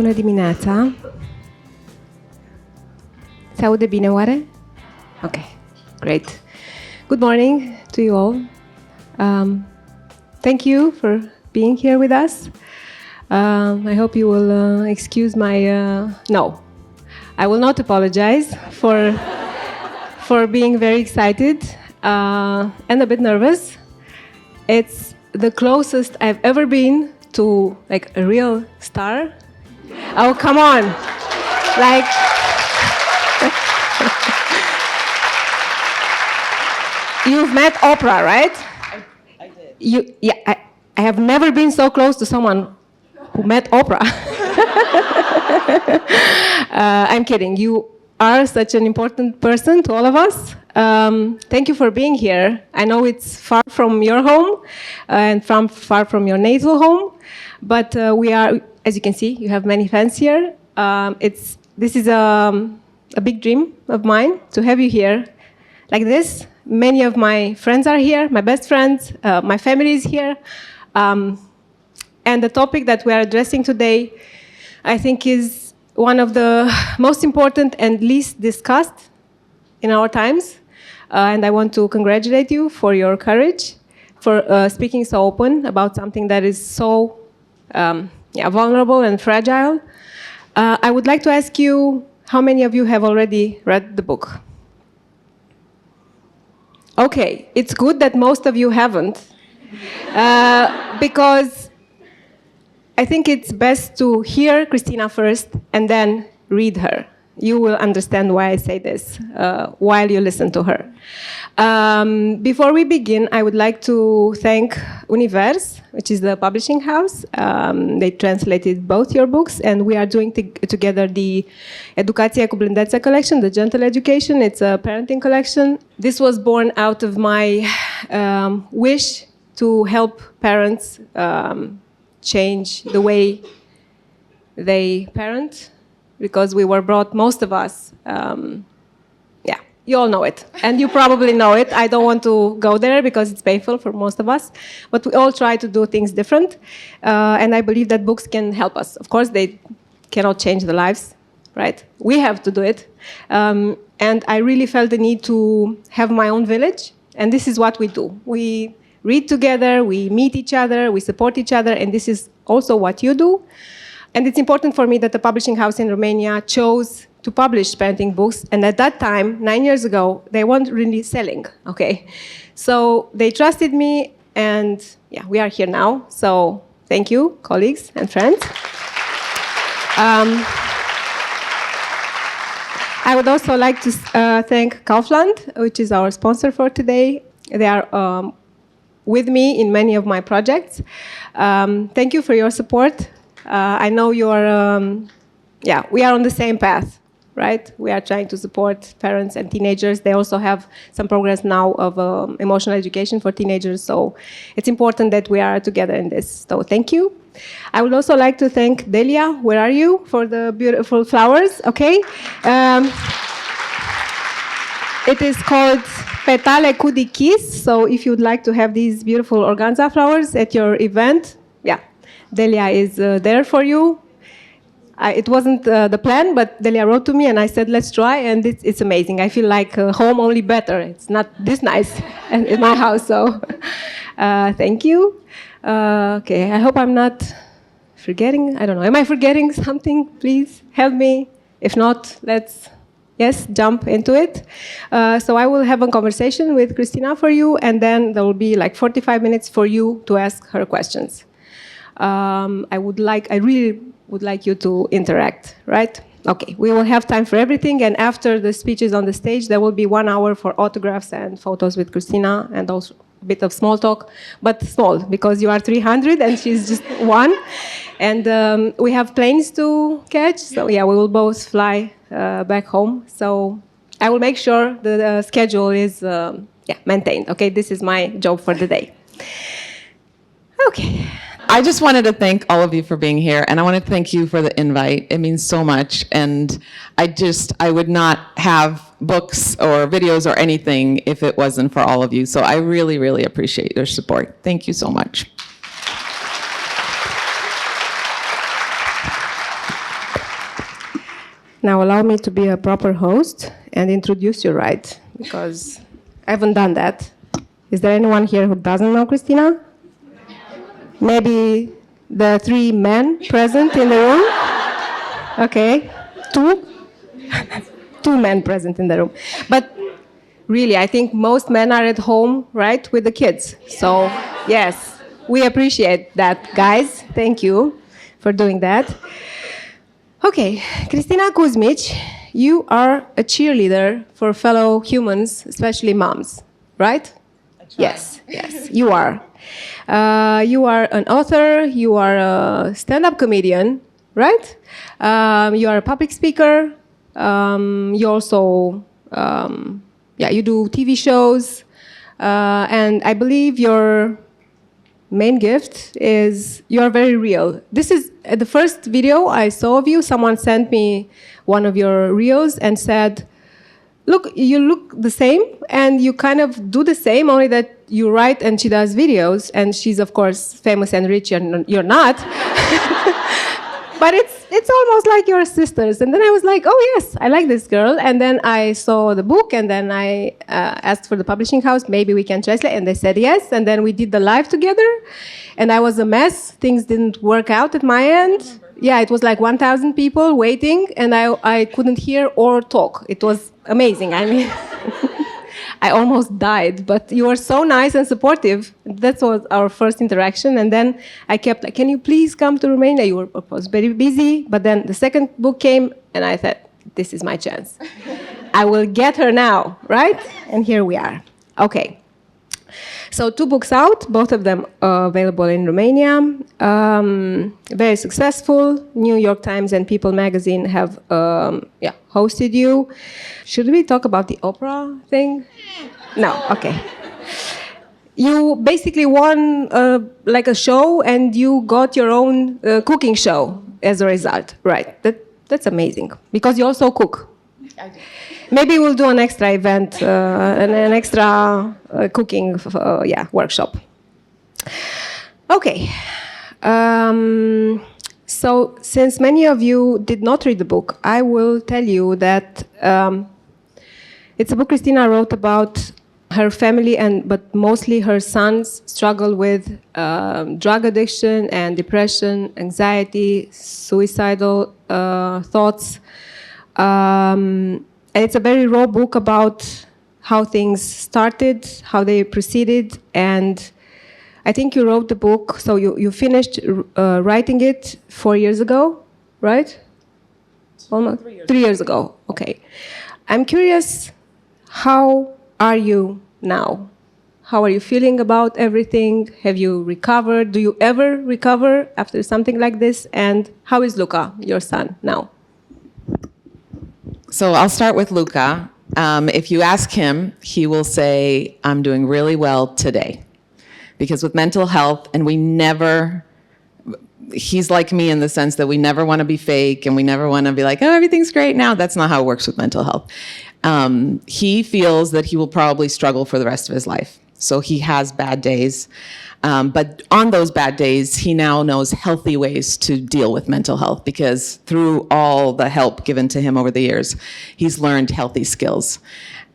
Bună dimineața! Se aude bine oare? Okay, great. Good morning to you all. Thank you for being here with us. I hope you will excuse my... No, I will not apologize for being very excited and a bit nervous. It's the closest I've ever been to like a real star. Oh, come on. Like... You've met Oprah, right? I did. I have never been so close to someone who met Oprah. I'm kidding. You are such an important person to all of us. Thank you for being here. I know it's far from your home and far from your natal home, but we are, as you can see, you have many fans here. This is a big dream of mine to have you here like this. Many of my friends are here, my best friends, my family is here. And the topic that we are addressing today, I think, is one of the most important and least discussed in our times. And I want to congratulate you for your courage, for speaking so open about something that is so vulnerable and fragile. I would like to ask you, how many of you have already read the book? Okay, it's good that most of you haven't, because I think it's best to hear Kristina first and then read her. You will understand why I say this while you listen to her. Before we begin, I would like to thank Univers, which is the publishing house. They translated both your books, and we are doing together the Educația cu blândețe collection, the Gentle Education. It's a parenting collection. This was born out of my wish to help parents change the way they parent, because we were brought, most of us, you all know it, and you probably know it. I don't want to go there because it's painful for most of us, but we all try to do things different, and I believe that books can help us. Of course, they cannot change the lives, right? We have to do it, and I really felt the need to have my own village, and this is what we do. We read together, we meet each other, we support each other, and this is also what you do. And it's important for me that the publishing house in Romania chose to publish parenting books, and at that time, 9 years ago, they weren't really selling, okay? So they trusted me, and we are here now. So thank you, colleagues and friends. I would also like to thank Kaufland, which is our sponsor for today. They are with me in many of my projects. Thank you for your support. I know you are, we are on the same path, right? We are trying to support parents and teenagers. They also have some programs now of emotional education for teenagers, so it's important that we are together in this. So thank you. I would also like to thank Delia, where are you, for the beautiful flowers, okay? It is called Petale cu Kiss, so if you would like to have these beautiful organza flowers at your event, Delia is there for you. It wasn't the plan, but Delia wrote to me and I said, let's try, and it's amazing. I feel like home, only better. It's not this nice in my house, so thank you. Okay, I hope I'm not forgetting. I don't know. Am I forgetting something? Please help me. If not, let's jump into it. So I will have a conversation with Kristina for you, and then there will be like 45 minutes for you to ask her questions. I really would like you to interact, right? Okay, we will have time for everything, and after the speeches on the stage, there will be 1 hour for autographs and photos with Kristina, and also a bit of small talk, but small, because you are 300 and she's just 1. And we have planes to catch, so we will both fly back home. So I will make sure the schedule is maintained. Okay, this is my job for the day. Okay. I just wanted to thank all of you for being here, and I want to thank you for the invite. It means so much, and I would not have books or videos or anything if it wasn't for all of you. So I really, really appreciate your support. Thank you so much. Now allow me to be a proper host and introduce you right, because I haven't done that. Is there anyone here who doesn't know Kristina? Maybe the 3 men present in the room? Okay, 2? 2 men present in the room. But really, I think most men are at home, right, with the kids. So, yes, we appreciate that, guys. Thank you for doing that. Okay, Kristina Kuzmic, you are a cheerleader for fellow humans, especially moms, right? Yes, you are. You are an author, you are a stand-up comedian, right? You are a public speaker. You also, you do TV shows. And I believe your main gift is you are very real. This is the first video I saw of you. Someone sent me one of your reels and said, look, you look the same and you kind of do the same, only that you write and she does videos, and she's of course famous and rich and you're not. But it's almost like your sisters. And then I was like, oh yes, I like this girl. And then I saw the book, and then I asked for the publishing house, maybe we can translate, and they said yes. And then we did the live together, and I was a mess. Things didn't work out at my end. Yeah, it was like 1,000 people waiting, and I couldn't hear or talk. It was amazing. I mean, I almost died, but you were so nice and supportive. That was our first interaction. And then I kept like, can you please come to Romania? You were, of course, very busy. But then the second book came, and I thought, this is my chance. I will get her now, right? And here we are. Okay. So 2 books out, both of them available in Romania. Very successful. New York Times and People magazine have hosted you. Should we talk about the Oprah thing? No, okay. You basically won like a show, and you got your own cooking show as a result, right? That's amazing, because you also cook. I do. Maybe we'll do an extra event, an extra cooking workshop. Okay. So since many of you did not read the book, I will tell you that it's a book Kristina wrote about her family, but mostly her son's struggle with drug addiction and depression, anxiety, suicidal thoughts. And it's a very raw book about how things started, how they proceeded, and I think you wrote the book, so you finished writing it 4 years ago, right? Almost 3 years ago. Okay. I'm curious, how are you now? How are you feeling about everything? Have you recovered? Do you ever recover after something like this? And how is Luca, your son, now? So I'll start with Luca. If you ask him, he will say, I'm doing really well today. Because with mental health, and he's like me in the sense that we never want to be fake, and we never want to be like, oh, everything's great now. That's not how it works with mental health. He feels that he will probably struggle for the rest of his life. So he has bad days. But on those bad days, he now knows healthy ways to deal with mental health, because through all the help given to him over the years, he's learned healthy skills.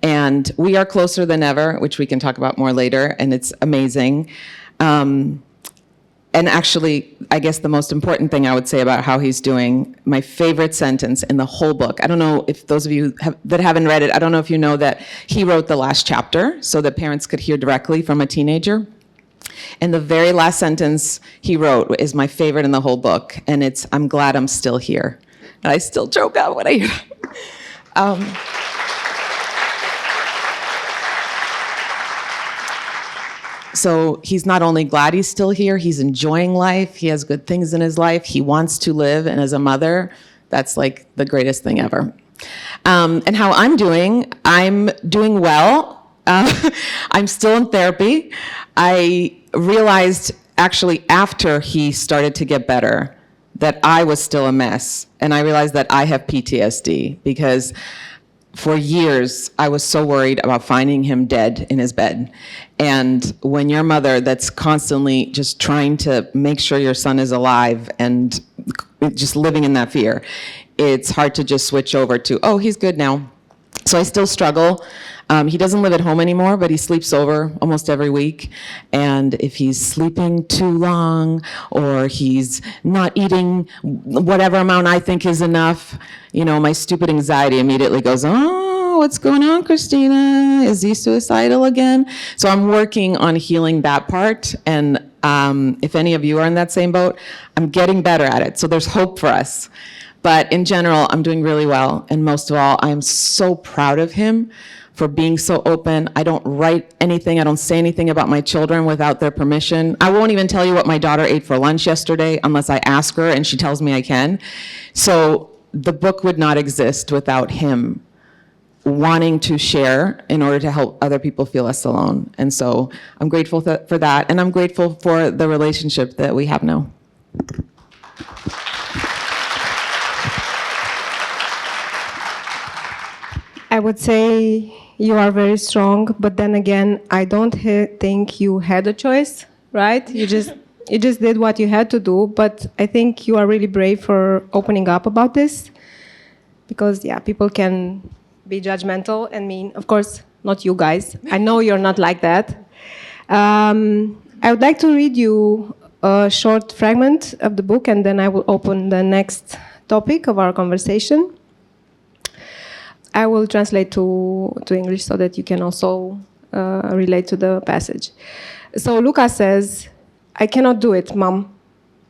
And we are closer than ever, which we can talk about more later, and it's amazing. And actually, I guess the most important thing I would say about how he's doing, my favorite sentence in the whole book, I don't know if those of you that haven't read it, I don't know if you know that he wrote the last chapter so that parents could hear directly from a teenager. And the very last sentence he wrote is my favorite in the whole book, and it's, I'm glad I'm still here. And I still choke up when I hear it. So he's not only glad he's still here, he's enjoying life, he has good things in his life, he wants to live, and as a mother, that's like the greatest thing ever. And how I'm doing well. I'm still in therapy. I realized actually after he started to get better that I was still a mess, and I realized that I have PTSD, because for years, I was so worried about finding him dead in his bed. And when you're a mother that's constantly just trying to make sure your son is alive and just living in that fear, it's hard to just switch over to, oh, he's good now. So I still struggle. He doesn't live at home anymore, but he sleeps over almost every week. And if he's sleeping too long, or he's not eating whatever amount I think is enough, my stupid anxiety immediately goes, oh, what's going on, Kristina? Is he suicidal again? So I'm working on healing that part. And if any of you are in that same boat, I'm getting better at it. So there's hope for us. But in general, I'm doing really well. And most of all, I'm so proud of him for being so open. I don't write anything. I don't say anything about my children without their permission. I won't even tell you what my daughter ate for lunch yesterday unless I ask her and she tells me I can. So the book would not exist without him wanting to share in order to help other people feel less alone. And so I'm grateful for that. And I'm grateful for the relationship that we have now. I would say you are very strong, but then again, I don't think you had a choice, right? You just did what you had to do, but I think you are really brave for opening up about this, because people can be judgmental and mean. Of course, not you guys. I know you're not like that. I would like to read you a short fragment of the book, and then I will open the next topic of our conversation. I will translate to English so that you can also relate to the passage. So Luca says, I cannot do it, Mom.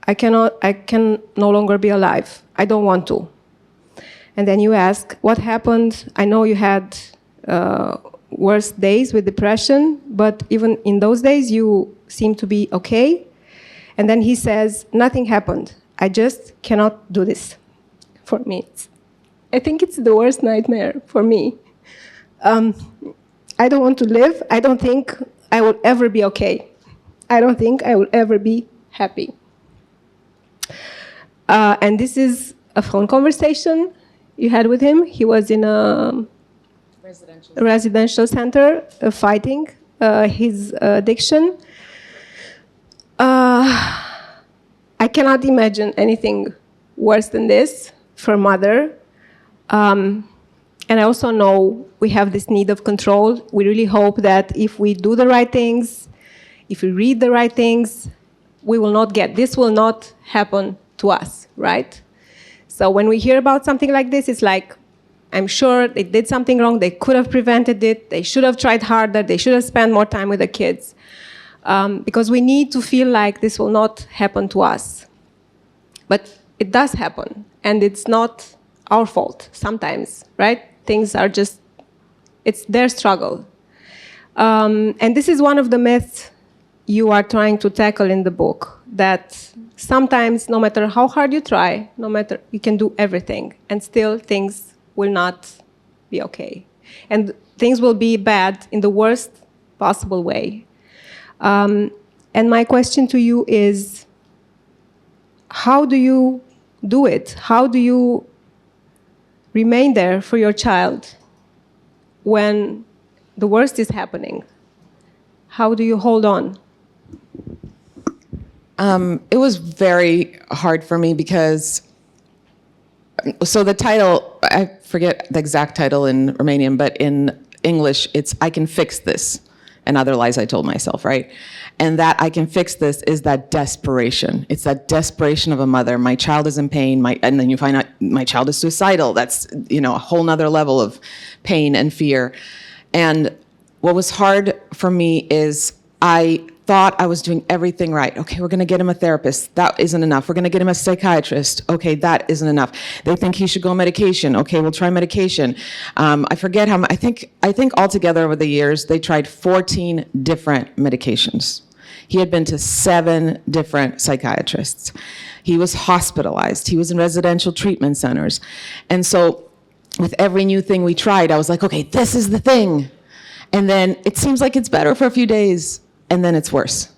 I can no longer be alive. I don't want to. And then you ask, what happened? I know you had worse days with depression, but even in those days you seem to be okay. And then he says, nothing happened. I just cannot do this. For me, I think it's the worst nightmare for me. I don't want to live. I don't think I will ever be okay. I don't think I will ever be happy. And this is a phone conversation you had with him. He was in a residential center fighting his addiction. I cannot imagine anything worse than this for a mother. And I also know we have this need of control. We really hope that if we do the right things, if we read the right things, this will not happen to us, right? So when we hear about something like this, it's like, I'm sure they did something wrong. They could have prevented it. They should have tried harder. They should have spent more time with the kids. Because we need to feel like this will not happen to us. But it does happen. And it's not our fault sometimes, right? Things are just, it's their struggle. And this is one of the myths you are trying to tackle in the book, that sometimes, no matter how hard you try, you can do everything, and still things will not be okay. And things will be bad in the worst possible way. And my question to you is, how do you do it? How do you remain there for your child when the worst is happening? How do you hold on? It was very hard for me because, so the title, I forget the exact title in Romanian, but in English, it's I Can Fix This, and other lies I told myself, right? And that I can fix this is that desperation. It's that desperation of a mother. My child is in pain, and then you find out my child is suicidal. That's, a whole nother level of pain and fear. And what was hard for me is I thought I was doing everything right. Okay, we're gonna get him a therapist. That isn't enough. We're gonna get him a psychiatrist. Okay, that isn't enough. They think he should go on medication. Okay, we'll try medication. I forget how I think altogether over the years, they tried 14 different medications. He had been to 7 different psychiatrists. He was hospitalized. He was in residential treatment centers. And so with every new thing we tried, I was like, okay, this is the thing. And then it seems like it's better for a few days, and then it's worse.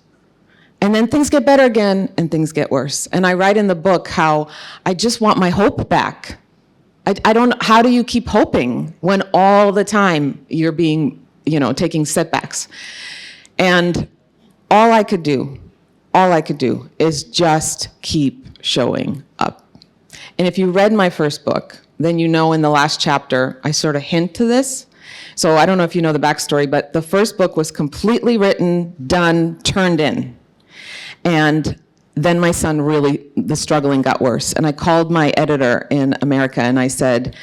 And then things get better again, and things get worse. And I write in the book how I just want my hope back. I don't, how do you keep hoping when all the time you're being, taking setbacks? And all I could do is just keep showing up. And if you read my first book, then you know in the last chapter, I sort of hint to this. So I don't know if you know the backstory, but the first book was completely written, done, turned in. And then my son really, the struggling got worse. And I called my editor in America and I said,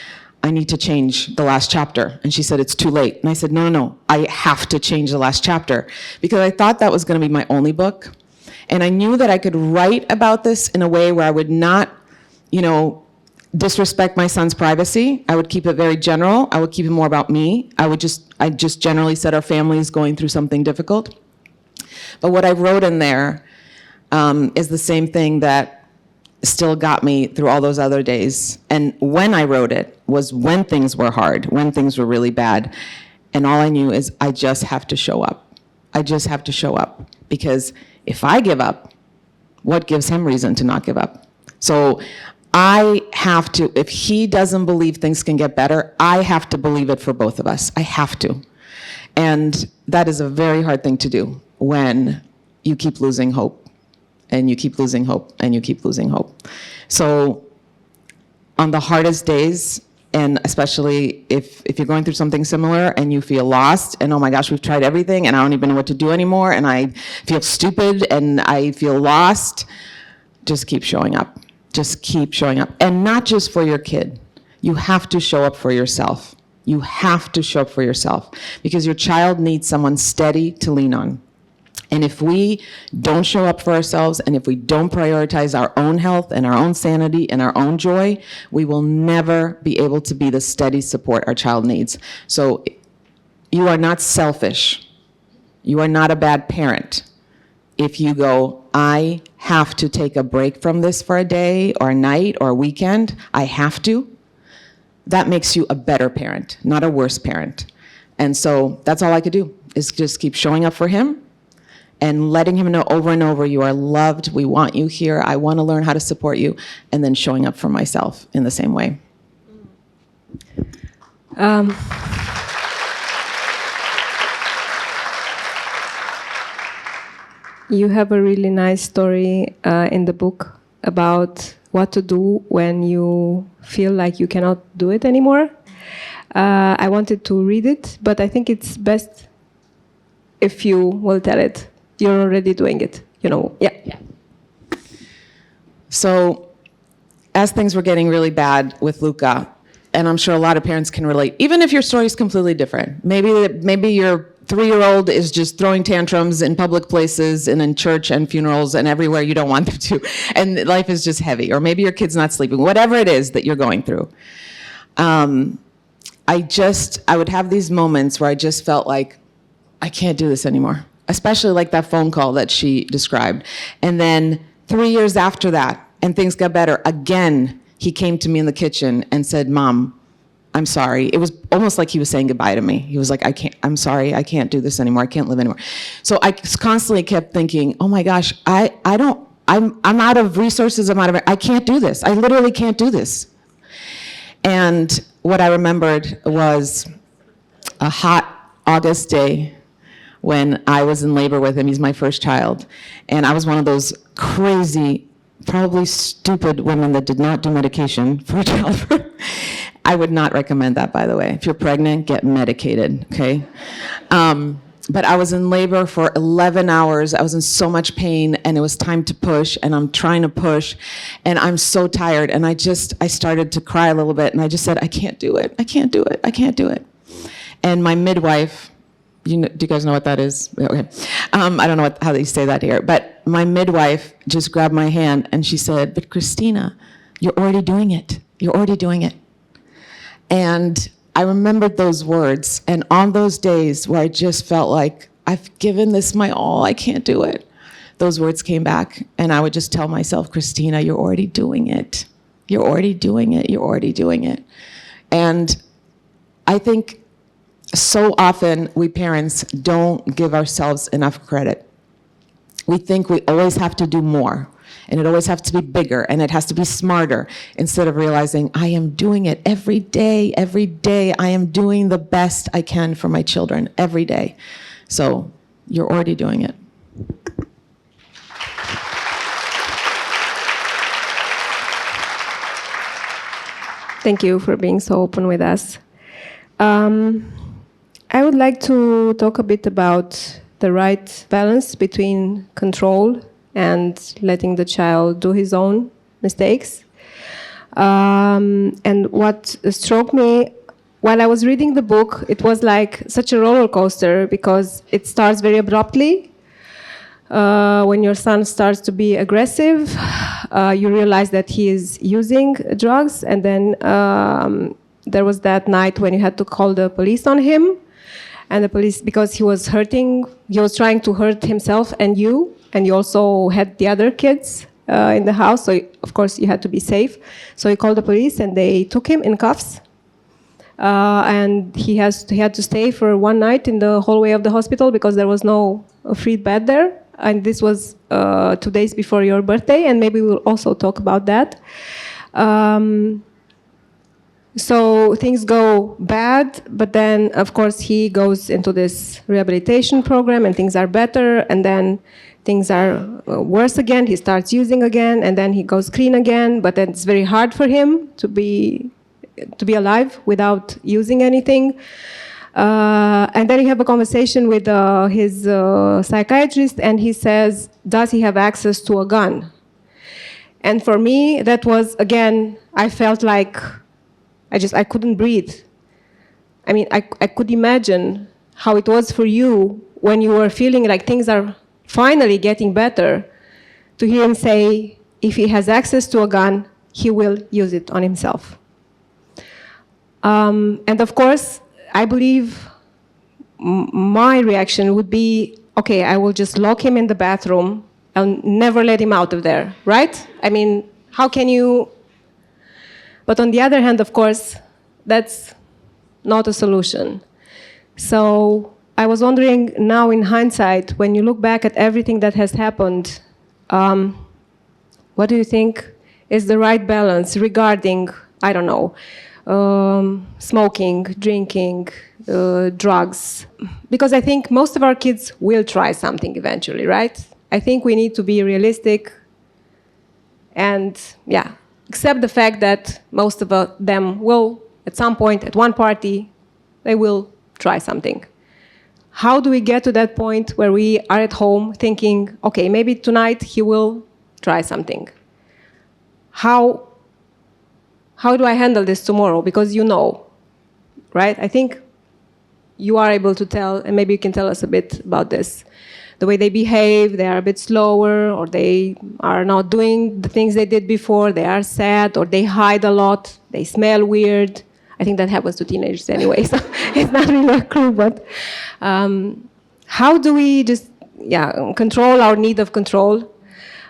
I need to change the last chapter. And she said, it's too late. And I said, no, I have to change the last chapter. Because I thought that was going to be my only book. And I knew that I could write about this in a way where I would not, disrespect my son's privacy. I would keep it very general. I would keep it more about me. I just generally said our family is going through something difficult. But what I wrote in there is the same thing that still got me through all those other days. And when I wrote it was when things were hard, when things were really bad. And all I knew is I just have to show up. I just have to show up. Because if I give up, what gives him reason to not give up? So I have to, if he doesn't believe things can get better, I have to believe it for both of us. I have to. And that is a very hard thing to do when you keep losing hope, and you keep losing hope, and you keep losing hope. So on the hardest days, and especially if you're going through something similar and you feel lost, and oh my gosh, we've tried everything, and I don't even know what to do anymore, and I feel stupid, and I feel lost, just keep showing up. Just keep showing up. And not just for your kid. You have to show up for yourself. You have to show up for yourself. Because your child needs someone steady to lean on. And if we don't show up for ourselves, and if we don't prioritize our own health and our own sanity and our own joy, we will never be able to be the steady support our child needs. So you are not selfish. You are not a bad parent. If you go, I have to take a break from this for a day or a night or a weekend, I have to, that makes you a better parent, not a worse parent. And so that's all I could do, is just keep showing up for him and letting him know over and over, you are loved, we want you here, I want to learn how to support you, and then showing up for myself in the same way. You have a really nice story in the book about what to do when you feel like you cannot do it anymore. I wanted to read it, but I think it's best if you will tell it. You're already doing it, Yeah. So, as things were getting really bad with Luca, and I'm sure a lot of parents can relate, even if your story is completely different. Maybe your 3-year-old is just throwing tantrums in public places and in church and funerals and everywhere you don't want them to, and life is just heavy. Or maybe your kid's not sleeping, whatever it is that you're going through. I would have these moments where I just felt like, I can't do this anymore. Especially like that phone call that she described. And then 3 years after that, and things got better, again, he came to me in the kitchen and said, Mom, I'm sorry. It was almost like he was saying goodbye to me. He was like, I'm sorry, I can't do this anymore. I can't live anymore. So I constantly kept thinking, oh my gosh, I'm out of resources, I can't do this. I literally can't do this. And what I remembered was a hot August day when I was in labor with him. He's my first child. And I was one of those crazy, probably stupid women that did not do medication for childbirth. I would not recommend that, by the way. If you're pregnant, get medicated, okay? But I was in labor for 11 hours. I was in so much pain, and it was time to push, and I'm trying to push, and I'm so tired. And I started to cry a little bit, and I just said, I can't do it. I can't do it. I can't do it. And my midwife, do you guys know what that is? Okay. I don't know how they say that here, but my midwife just grabbed my hand and she said, but Kristina, you're already doing it. You're already doing it. And I remembered those words, and on those days where I just felt like I've given this my all, I can't do it, those words came back, and I would just tell myself, Kristina, you're already doing it. You're already doing it. You're already doing it. And I think so often we parents don't give ourselves enough credit. We think we always have to do more, and it always has to be bigger, and it has to be smarter, instead of realizing I am doing it every day. Every day I am doing the best I can for my children, every day. So you're already doing it. Thank you for being so open with us. I would like to talk a bit about the right balance between control and letting the child do his own mistakes. And what struck me while I was reading the book, it was like such a roller coaster because it starts very abruptly. When your son starts to be aggressive, you realize that he is using drugs, and then there was that night when you had to call the police on him, and the police, because he was trying to hurt himself and you also had the other kids in the house, so of course you had to be safe. So you called the police and they took him in cuffs, and he had to stay for one night in the hallway of the hospital because there was no free bed there. And this was 2 days before your birthday, and maybe we'll also talk about that. So things go bad, but then, of course, he goes into this rehabilitation program, and things are better, and then things are worse again. He starts using again, and then he goes clean again, but then it's very hard for him to be alive without using anything. And then you have a conversation with his psychiatrist, and he says, does he have access to a gun? And for me, that was, again, I felt like I couldn't breathe. I mean, I could imagine how it was for you when you were feeling like things are finally getting better, to hear him say, if he has access to a gun, he will use it on himself. And of course, I believe my reaction would be, okay, I will just lock him in the bathroom and never let him out of there, right? I mean, how can you? But on the other hand, of course, that's not a solution. So I was wondering now in hindsight, when you look back at everything that has happened, what do you think is the right balance regarding, I don't know, smoking, drinking, drugs? Because I think most of our kids will try something eventually, right? I think we need to be realistic and, yeah, accept the fact that most of them will, at some point, at one party, they will try something. How do we get to that point where we are at home thinking, okay, maybe tonight he will try something? How do I handle this tomorrow? Because you know, right? I think you are able to tell, and maybe you can tell us a bit about this. The way they behave, they are a bit slower, or they are not doing the things they did before, they are sad, or they hide a lot, they smell weird. I think that happens to teenagers anyway, so it's not really a clue, but how do we just control our need of control?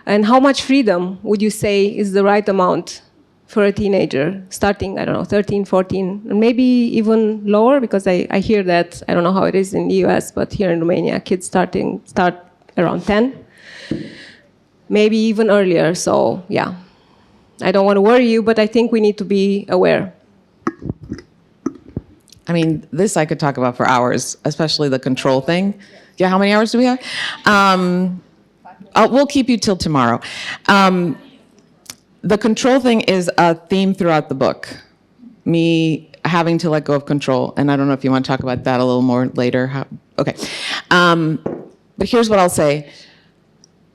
And how much freedom would you say is the right amount for a teenager, starting, I don't know, 13, 14, maybe even lower, because I hear that, I don't know how it is in the US, but here in Romania, kids start around 10, maybe even earlier. So, yeah, I don't want to worry you, but I think we need to be aware. I mean, this I could talk about for hours, especially the control thing. Yeah, how many hours do we have? We'll keep you till tomorrow. The control thing is a theme throughout the book, me having to let go of control. And I don't know if you want to talk about that a little more later. Okay. But here's what I'll say.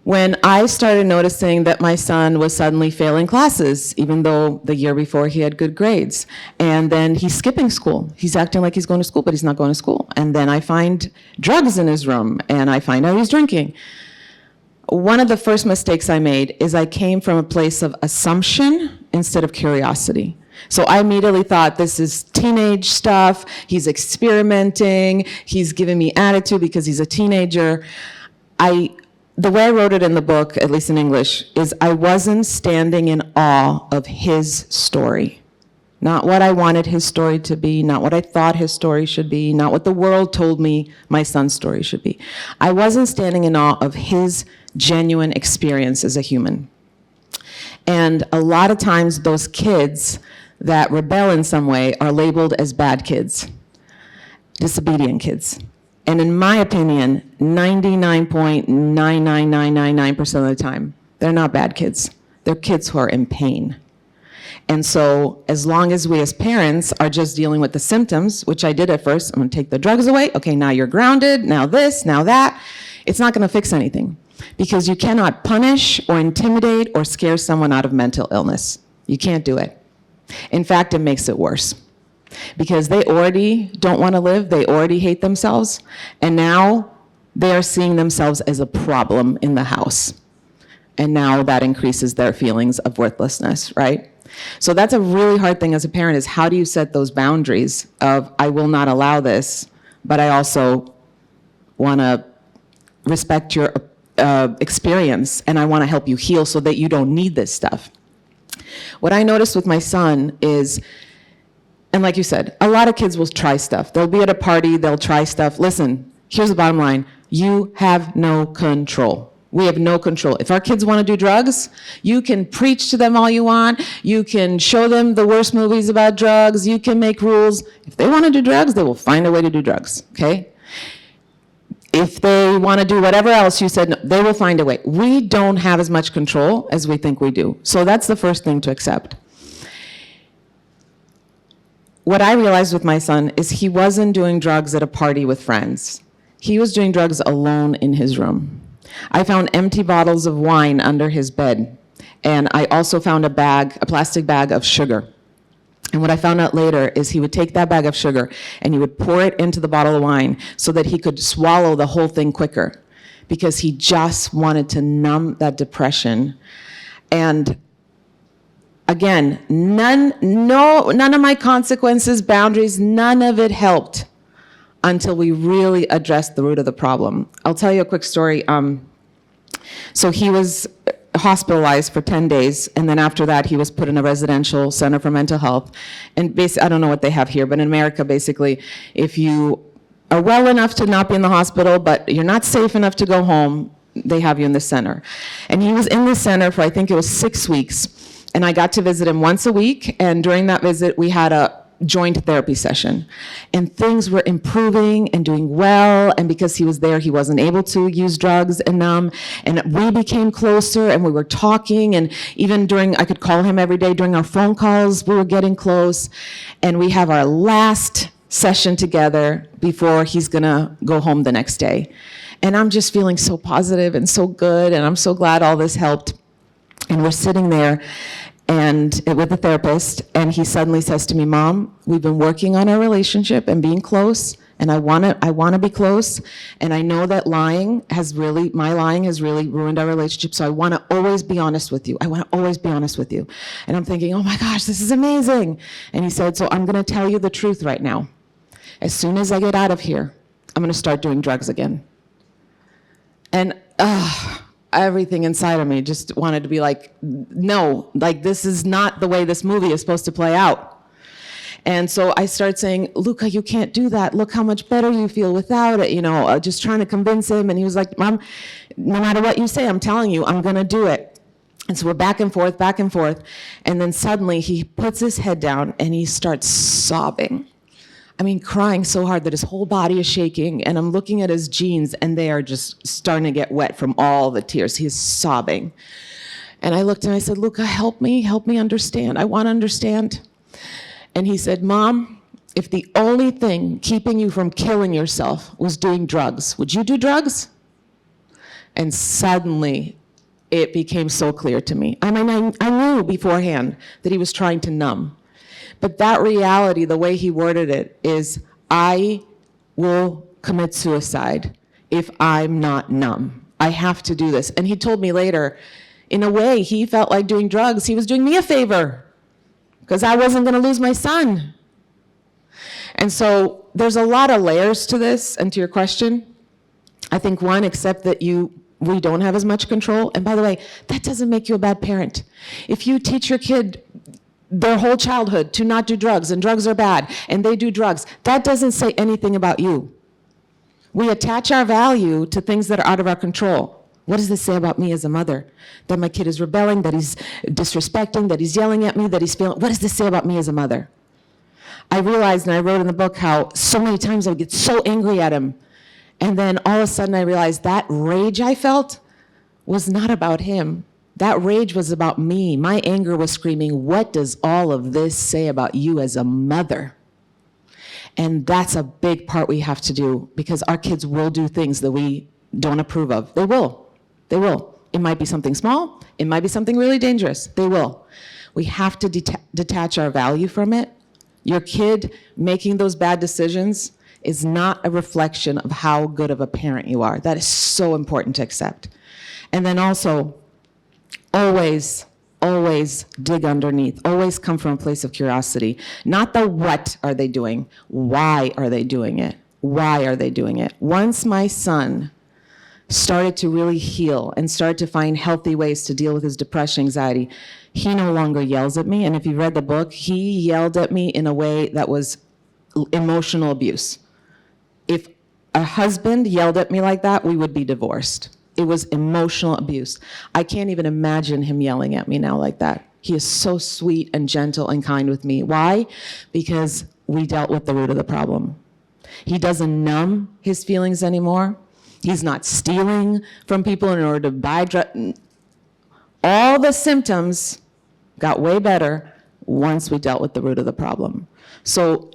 When I started noticing that my son was suddenly failing classes, even though the year before he had good grades, and then he's skipping school. He's acting like he's going to school, but he's not going to school. And then I find drugs in his room, and I find out he's drinking. One of the first mistakes I made is I came from a place of assumption instead of curiosity. So I immediately thought, this is teenage stuff, he's experimenting, he's giving me attitude because he's a teenager. The way I wrote it in the book, at least in English, is I wasn't standing in awe of his story. Not what I wanted his story to be, not what I thought his story should be, not what the world told me my son's story should be. I wasn't standing in awe of his genuine experience as a human. And a lot of times those kids that rebel in some way are labeled as bad kids, disobedient kids. And in my opinion, 99.99999% of the time, they're not bad kids. They're kids who are in pain. And so as long as we as parents are just dealing with the symptoms, which I did at first, I'm going to take the drugs away. Okay, now you're grounded, now this, now that. It's not going to fix anything, because you cannot punish or intimidate or scare someone out of mental illness. You can't do it. In fact, it makes it worse, because they already don't want to live, they already hate themselves, and now they are seeing themselves as a problem in the house. And now that increases their feelings of worthlessness, right? So that's a really hard thing as a parent, is how do you set those boundaries of, I will not allow this, but I also want to respect your experience, and I want to help you heal so that you don't need this stuff. What I noticed with my son is, and like you said, a lot of kids will try stuff. They'll be at a party, they'll try stuff. Listen, here's the bottom line. You have no control. We have no control. If our kids want to do drugs, you can preach to them all you want. You can show them the worst movies about drugs. You can make rules. If they want to do drugs, they will find a way to do drugs, okay? If they want to do whatever else you said, no, they will find a way. We don't have as much control as we think we do. So that's the first thing to accept. What I realized with my son is he wasn't doing drugs at a party with friends. He was doing drugs alone in his room. I found empty bottles of wine under his bed, and I also found a plastic bag of sugar. And what I found out later is he would take that bag of sugar and he would pour it into the bottle of wine so that he could swallow the whole thing quicker, because he just wanted to numb that depression. And again, none of my consequences, boundaries, none of it helped until we really addressed the root of the problem. I'll tell you a quick story. So he was hospitalized for 10 days, and then after that he was put in a residential center for mental health. And basically, I don't know what they have here, but in America, basically, if you are well enough to not be in the hospital, but you're not safe enough to go home, they have you in the center. And he was in the center for, I think it was 6 weeks, and I got to visit him once a week, and during that visit, we had a joint therapy session, and things were improving and doing well. And because he was there, he wasn't able to use drugs and numb, and we became closer, and we were talking, and even I could call him every day during our phone calls, we were getting close. And we have our last session together before he's gonna go home the next day. And I'm just feeling so positive and so good, and I'm so glad all this helped. And we're sitting there and with the therapist, and he suddenly says to me, "Mom, we've been working on our relationship and being close, and I want to be close, and I know that my lying has really ruined our relationship, so I want to always be honest with you. I want to always be honest with you." And I'm thinking, oh my gosh, this is amazing. And he said, "So I'm going to tell you the truth right now. As soon as I get out of here, I'm going to start doing drugs again." And everything inside of me just wanted to be like, no, like this is not the way this movie is supposed to play out. And so I started saying, "Luca, you can't do that. Look how much better you feel without it," just trying to convince him. And he was like, "Mom, no matter what you say, I'm telling you, I'm going to do it." And so we're back and forth. And then suddenly he puts his head down and he starts sobbing. I mean, crying so hard that his whole body is shaking, and I'm looking at his jeans, and they are just starting to get wet from all the tears. He's sobbing. And I looked and I said, "Luca, help me understand. I want to understand." And he said, "Mom, if the only thing keeping you from killing yourself was doing drugs, would you do drugs?" And suddenly, it became so clear to me. I mean, I knew beforehand that he was trying to numb. But that reality, the way he worded it, is, I will commit suicide if I'm not numb. I have to do this. And he told me later, in a way, he felt like doing drugs. He was doing me a favor, because I wasn't going to lose my son. And so there's a lot of layers to this, and to your question. I think one, accept that we don't have as much control. And by the way, that doesn't make you a bad parent. If you teach your kid their whole childhood to not do drugs, and drugs are bad, and they do drugs, that doesn't say anything about you. We attach our value to things that are out of our control. What does this say about me as a mother? That my kid is rebelling, that he's disrespecting, that he's yelling at me, that he's feeling, what does this say about me as a mother? I realized, and I wrote in the book, how so many times I would get so angry at him, and then all of a sudden I realized that rage I felt was not about him. That rage was about me. My anger was screaming, what does all of this say about you as a mother? And that's a big part we have to do, because our kids will do things that we don't approve of. They will. They will. It might be something small. It might be something really dangerous. They will. We have to detach our value from it. Your kid making those bad decisions is not a reflection of how good of a parent you are. That is so important to accept. And then also, always dig underneath. Always come from a place of curiosity. Not the what are they doing? Why are they doing it? Why are they doing it? Once my son started to really heal and started to find healthy ways to deal with his depression, anxiety, he no longer yells at me. And if you read the book, he yelled at me in a way that was emotional abuse. If a husband yelled at me like that, we would be divorced. It was emotional abuse. I can't even imagine him yelling at me now like that. He is so sweet and gentle and kind with me. Why? Because we dealt with the root of the problem. He doesn't numb his feelings anymore. He's not stealing from people in order to buy drugs. All the symptoms got way better once we dealt with the root of the problem. So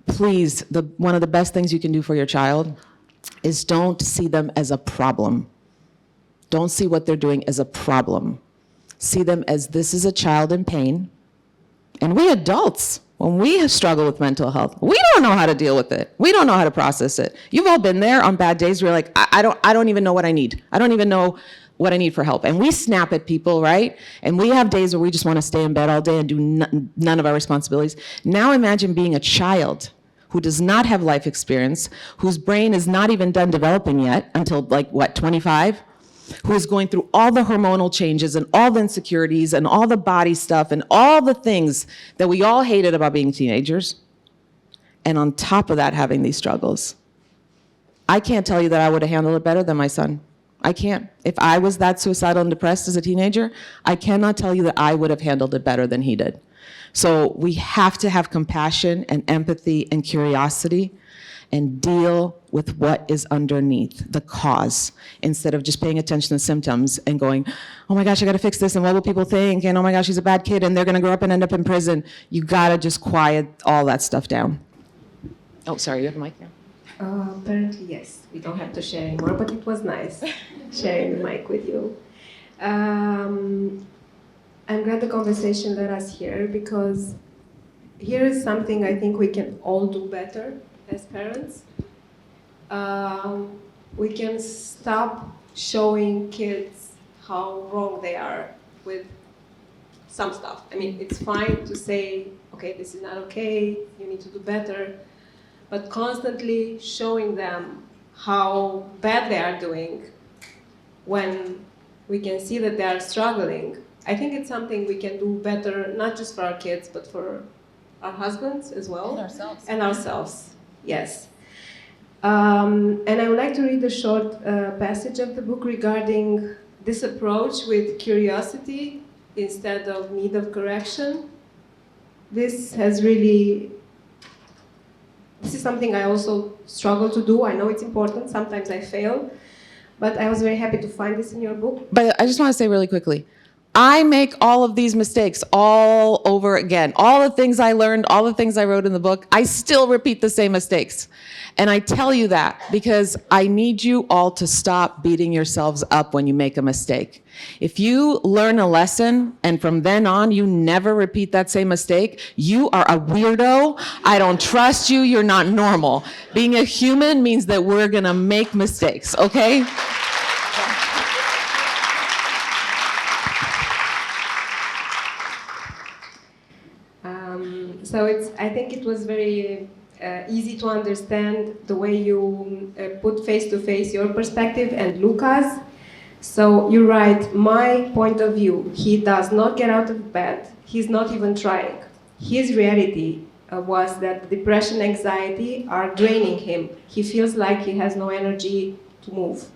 please, one of the best things you can do for your child is don't see them as a problem. Don't see what they're doing as a problem. See them as this is a child in pain. And we adults, when we struggle with mental health, we don't know how to deal with it. We don't know how to process it. You've all been there on bad days where you're like, I don't even know what I need. I don't even know what I need for help. And we snap at people, right? And we have days where we just want to stay in bed all day and do none of our responsibilities. Now imagine being a child who does not have life experience, whose brain is not even done developing yet until 25, who is going through all the hormonal changes and all the insecurities and all the body stuff and all the things that we all hated about being teenagers. And on top of that, having these struggles. I can't tell you that I would have handled it better than my son. I can't. If I was that suicidal and depressed as a teenager, I cannot tell you that I would have handled it better than he did. So we have to have compassion and empathy and curiosity and deal with what is underneath, the cause, instead of just paying attention to the symptoms and going, oh my gosh, I gotta fix this, and what will people think, and oh my gosh, he's a bad kid, and they're gonna grow up and end up in prison. You gotta just quiet all that stuff down. Oh, sorry, you have a mic now? Apparently, yes. We don't have to share anymore, but it was nice sharing the mic with you. I'm glad the conversation led us here, because here is something I think we can all do better as parents. We can stop showing kids how wrong they are with some stuff. I mean, it's fine to say, okay, this is not okay, you need to do better, but constantly showing them how bad they are doing when we can see that they are struggling. I think it's something we can do better, not just for our kids, but for our husbands as well. And ourselves. And ourselves, yes. And I would like to read a short passage of the book regarding this approach with curiosity instead of need of correction. This is something I also struggle to do. I know it's important, sometimes I fail, but I was very happy to find this in your book. But I just want to say really quickly, I make all of these mistakes all over again. All the things I learned, all the things I wrote in the book, I still repeat the same mistakes. And I tell you that because I need you all to stop beating yourselves up when you make a mistake. If you learn a lesson and from then on you never repeat that same mistake, you are a weirdo. I don't trust you. You're not normal. Being a human means that we're going to make mistakes, okay? So I think it was very easy to understand the way you put face to face your perspective and Luca's. So you write, my point of view, he does not get out of bed, he's not even trying. His reality was that depression, anxiety are draining him. He feels like he has no energy to move.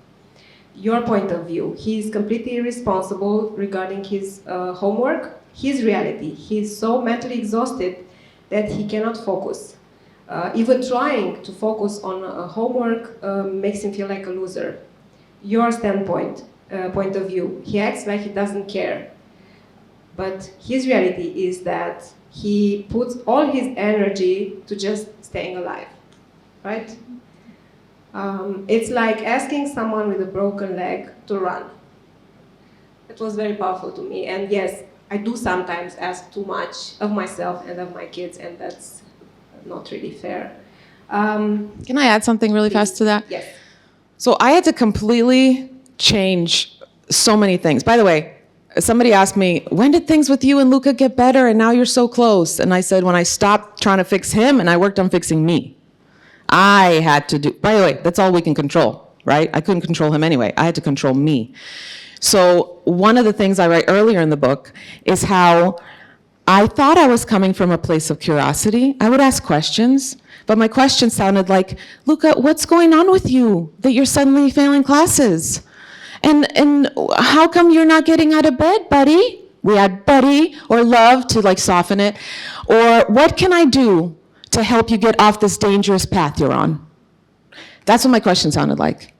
Your point of view, he is completely irresponsible regarding his homework. His reality, he's so mentally exhausted that he cannot focus. Even trying to focus on homework makes him feel like a loser. Your standpoint, point of view. He acts like he doesn't care. But his reality is that he puts all his energy to just staying alive, right? It's like asking someone with a broken leg to run. It was very powerful to me. And yes, I do sometimes ask too much of myself and of my kids, and that's not really fair. Can I add something really fast to that? Yes. So I had to completely change so many things. By the way, somebody asked me, when did things with you and Luca get better and now you're so close? And I said, when I stopped trying to fix him and I worked on fixing me. I had to do, by the way, that's all we can control, right? I couldn't control him anyway. I had to control me. So one of the things I write earlier in the book is how I thought I was coming from a place of curiosity. I would ask questions, but my questions sounded like, Luca, what's going on with you that you're suddenly failing classes? And how come you're not getting out of bed, buddy? We add buddy or love to like soften it. Or what can I do to help you get off this dangerous path you're on? That's what my question sounded like.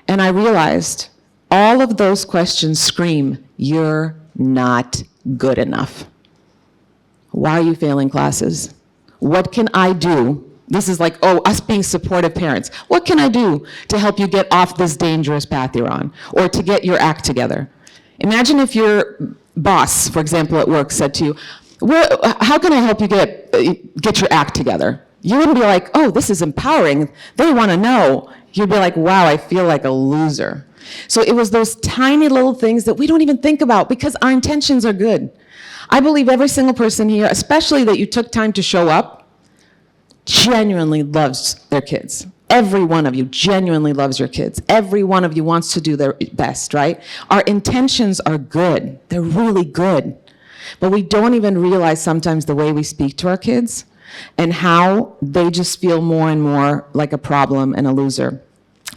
And I realized all of those questions scream, you're not good enough. Why are you failing classes? What can I do? This is like, oh, us being supportive parents. What can I do to help you get off this dangerous path you're on, or to get your act together? Imagine if your boss, for example, at work said to you, how can I help you get your act together? You wouldn't be like, oh, this is empowering. They want to know. You'd be like, wow, I feel like a loser. So it was those tiny little things that we don't even think about because our intentions are good. I believe every single person here, especially that you took time to show up, genuinely loves their kids. Every one of you genuinely loves your kids. Every one of you wants to do their best, right? Our intentions are good. They're really good. But we don't even realize sometimes the way we speak to our kids and how they just feel more and more like a problem and a loser.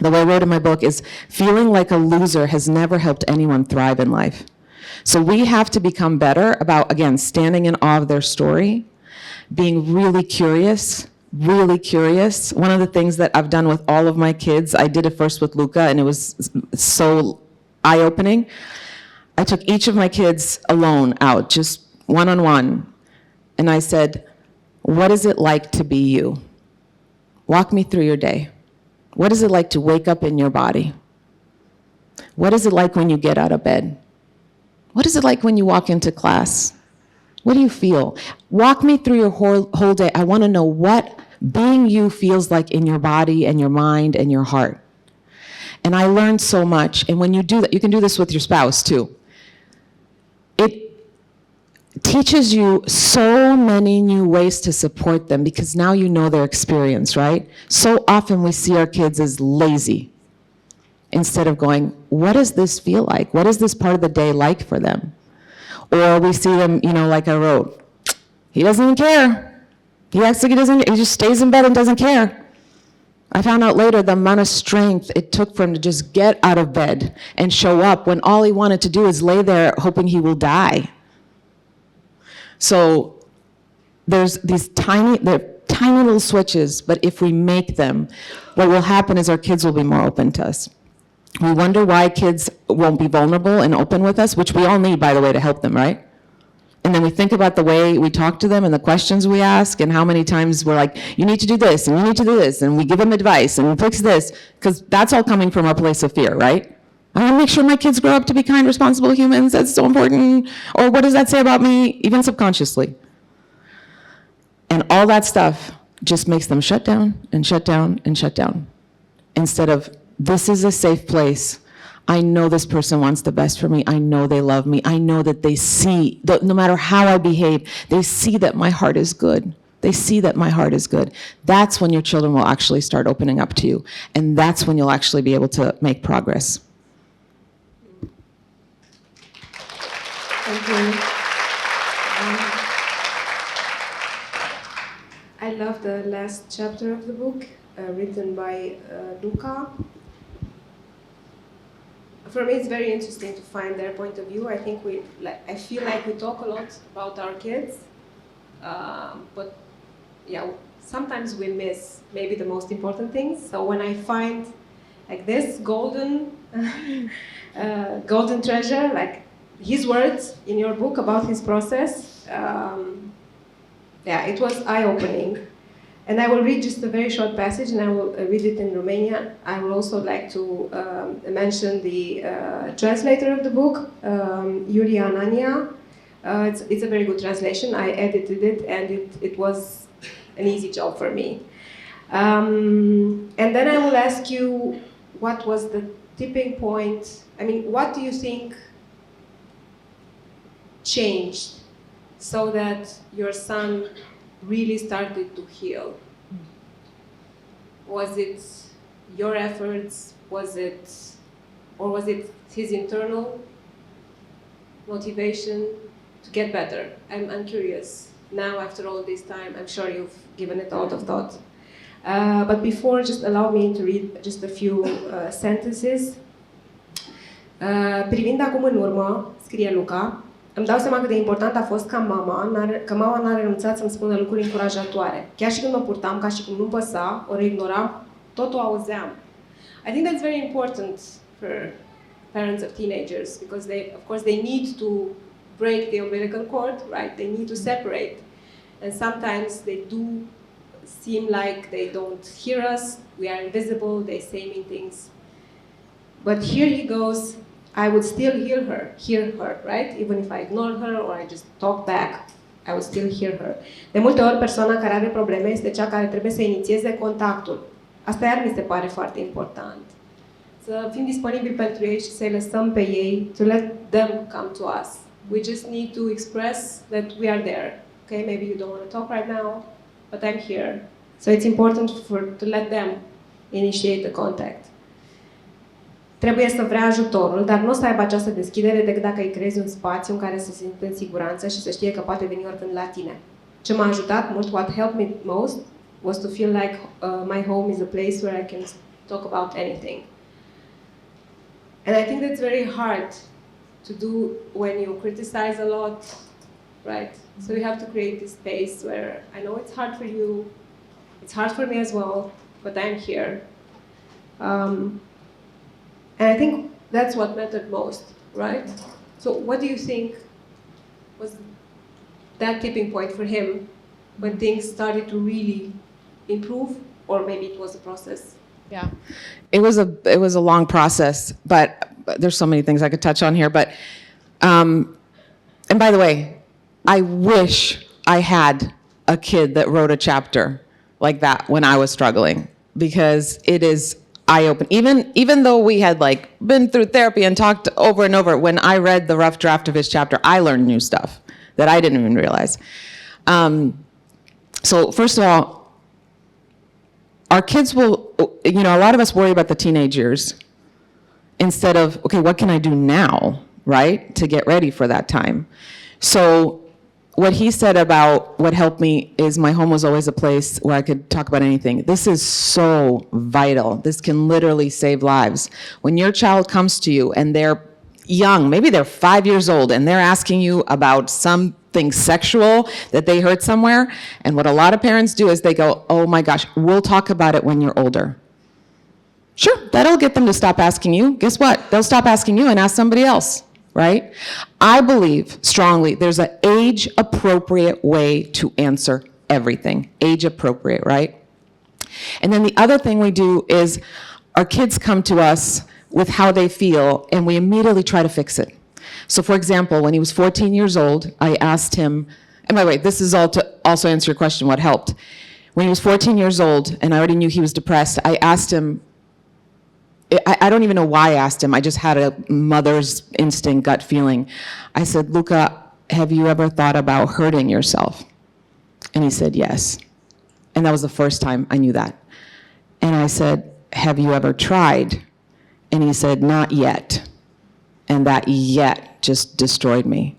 The way I wrote in my book is feeling like a loser has never helped anyone thrive in life. So we have to become better about, again, standing in awe of their story, being really curious. One of the things that I've done with all of my kids, I did it first with Luca, and it was so eye-opening. I took each of my kids alone out, just one-on-one, and I said, what is it like to be you? Walk me through your day. What is it like to wake up in your body? What is it like when you get out of bed? What is it like when you walk into class? What do you feel? Walk me through your whole day. I want to know what being you feels like in your body and your mind and your heart. And I learned so much. And when you do that, you can do this with your spouse too. It teaches you so many new ways to support them because now you know their experience, right? So often we see our kids as lazy instead of going, what does this feel like? What is this part of the day like for them? Or we see them, like I wrote, he doesn't even care. He acts like he doesn't, he just stays in bed and doesn't care. I found out later the amount of strength it took for him to just get out of bed and show up when all he wanted to do is lay there hoping he will die. So there's these tiny little switches, but if we make them, what will happen is our kids will be more open to us. We wonder why kids won't be vulnerable and open with us, which we all need, by the way, to help them, right? And then we think about the way we talk to them and the questions we ask and how many times we're like, you need to do this and you need to do this, and we give them advice and fix this, because that's all coming from our place of fear, right? I want to make sure my kids grow up to be kind, responsible humans. That's so important. Or what does that say about me, even subconsciously? And all that stuff just makes them shut down and shut down and shut down. Instead of, this is a safe place. I know this person wants the best for me. I know they love me. I know that they see, that no matter how I behave, they see that my heart is good. They see that my heart is good. That's when your children will actually start opening up to you. And that's when you'll actually be able to make progress. Thank you. I love the last chapter of the book, written by Luca. For me, it's very interesting to find their point of view. I feel like we talk a lot about our kids, but yeah, sometimes we miss maybe the most important things. So when I find like this golden golden treasure, like his words in your book about his process. Yeah, it was eye-opening. And I will read just a very short passage, and I will read it in Romanian. I would also like to mention the translator of the book, Iulia Anania. It's a very good translation. I edited it, and it was an easy job for me. And then I will ask you, what was the tipping point? I mean, what do you think changed so that your son really started to heal? Was it your efforts? Was it his internal motivation to get better? I'm curious. Now, after all this time, I'm sure you've given it a lot of thought. But before, just allow me to read just a few sentences. Privind acum în urmă, scrie Luca, îmi dau seama cât de important a fost că mama n-a renunțat să-mi spună lucruri încurajatoare. Chiar și când mă purtam ca și cum nu-mi păsa, ori ignoram, tot o auzeam. I think that's very important for parents of teenagers, because of course, they need to break the umbilical cord, right? They need to separate. And sometimes they do seem like they don't hear us, we are invisible, they say mean things. But here he goes, I would still hear her, right? Even if I ignore her or I just talk back, I would still hear her. De multe ori, persoana care are probleme este cea care trebuie să inițieze contactul. Asta iar mi se pare foarte important. Să fim disponibili pentru ei și să-i lăsăm pe ei, to let them come to us. We just need to express that we are there. Okay, maybe you don't want to talk right now, but I'm here. So it's important to let them initiate the contact. Trebuie să vrea ajutorul, dar nu o să aibă această deschidere decât dacă îi creezi un spațiu în care să se simtă în siguranță și să știe că poate veni oricând la tine. Ce m-a ajutat mult, what helped me most, was to feel like my home is a place where I can talk about anything. And I think that's very hard to do when you criticize a lot, right? So you have to create this space where I know it's hard for you, it's hard for me as well, but I'm here. And I think that's what mattered most, right? So what do you think was that tipping point for him when things started to really improve, or maybe it was a process? Yeah, it was a long process, but there's so many things I could touch on here. But and by the way, I wish I had a kid that wrote a chapter like that when I was struggling, because it is eye-opening. Even though we had like been through therapy and talked over and over, when I read the rough draft of his chapter, I learned new stuff that I didn't even realize. So first of all, our kids will, a lot of us worry about the teenage years instead of, okay, what can I do now, right, to get ready for that time? So what he said about what helped me is my home was always a place where I could talk about anything. This is so vital. This can literally save lives. When your child comes to you and they're young, maybe they're 5 years old, and they're asking you about something sexual that they heard somewhere, and what a lot of parents do is they go, oh my gosh, we'll talk about it when you're older. Sure, that'll get them to stop asking you. Guess what? They'll stop asking you and ask somebody else. Right? I believe strongly there's an age-appropriate way to answer everything. Age-appropriate, right? And then the other thing we do is our kids come to us with how they feel, and we immediately try to fix it. So for example, when he was 14 years old, I asked him, and by the way, this is all to also answer your question, what helped. When he was 14 years old, and I already knew he was depressed, I asked him, I don't even know why I asked him. I just had a mother's instinct, gut feeling. I said, Luca, have you ever thought about hurting yourself? And he said, yes. And that was the first time I knew that. And I said, have you ever tried? And he said, not yet. And that yet just destroyed me.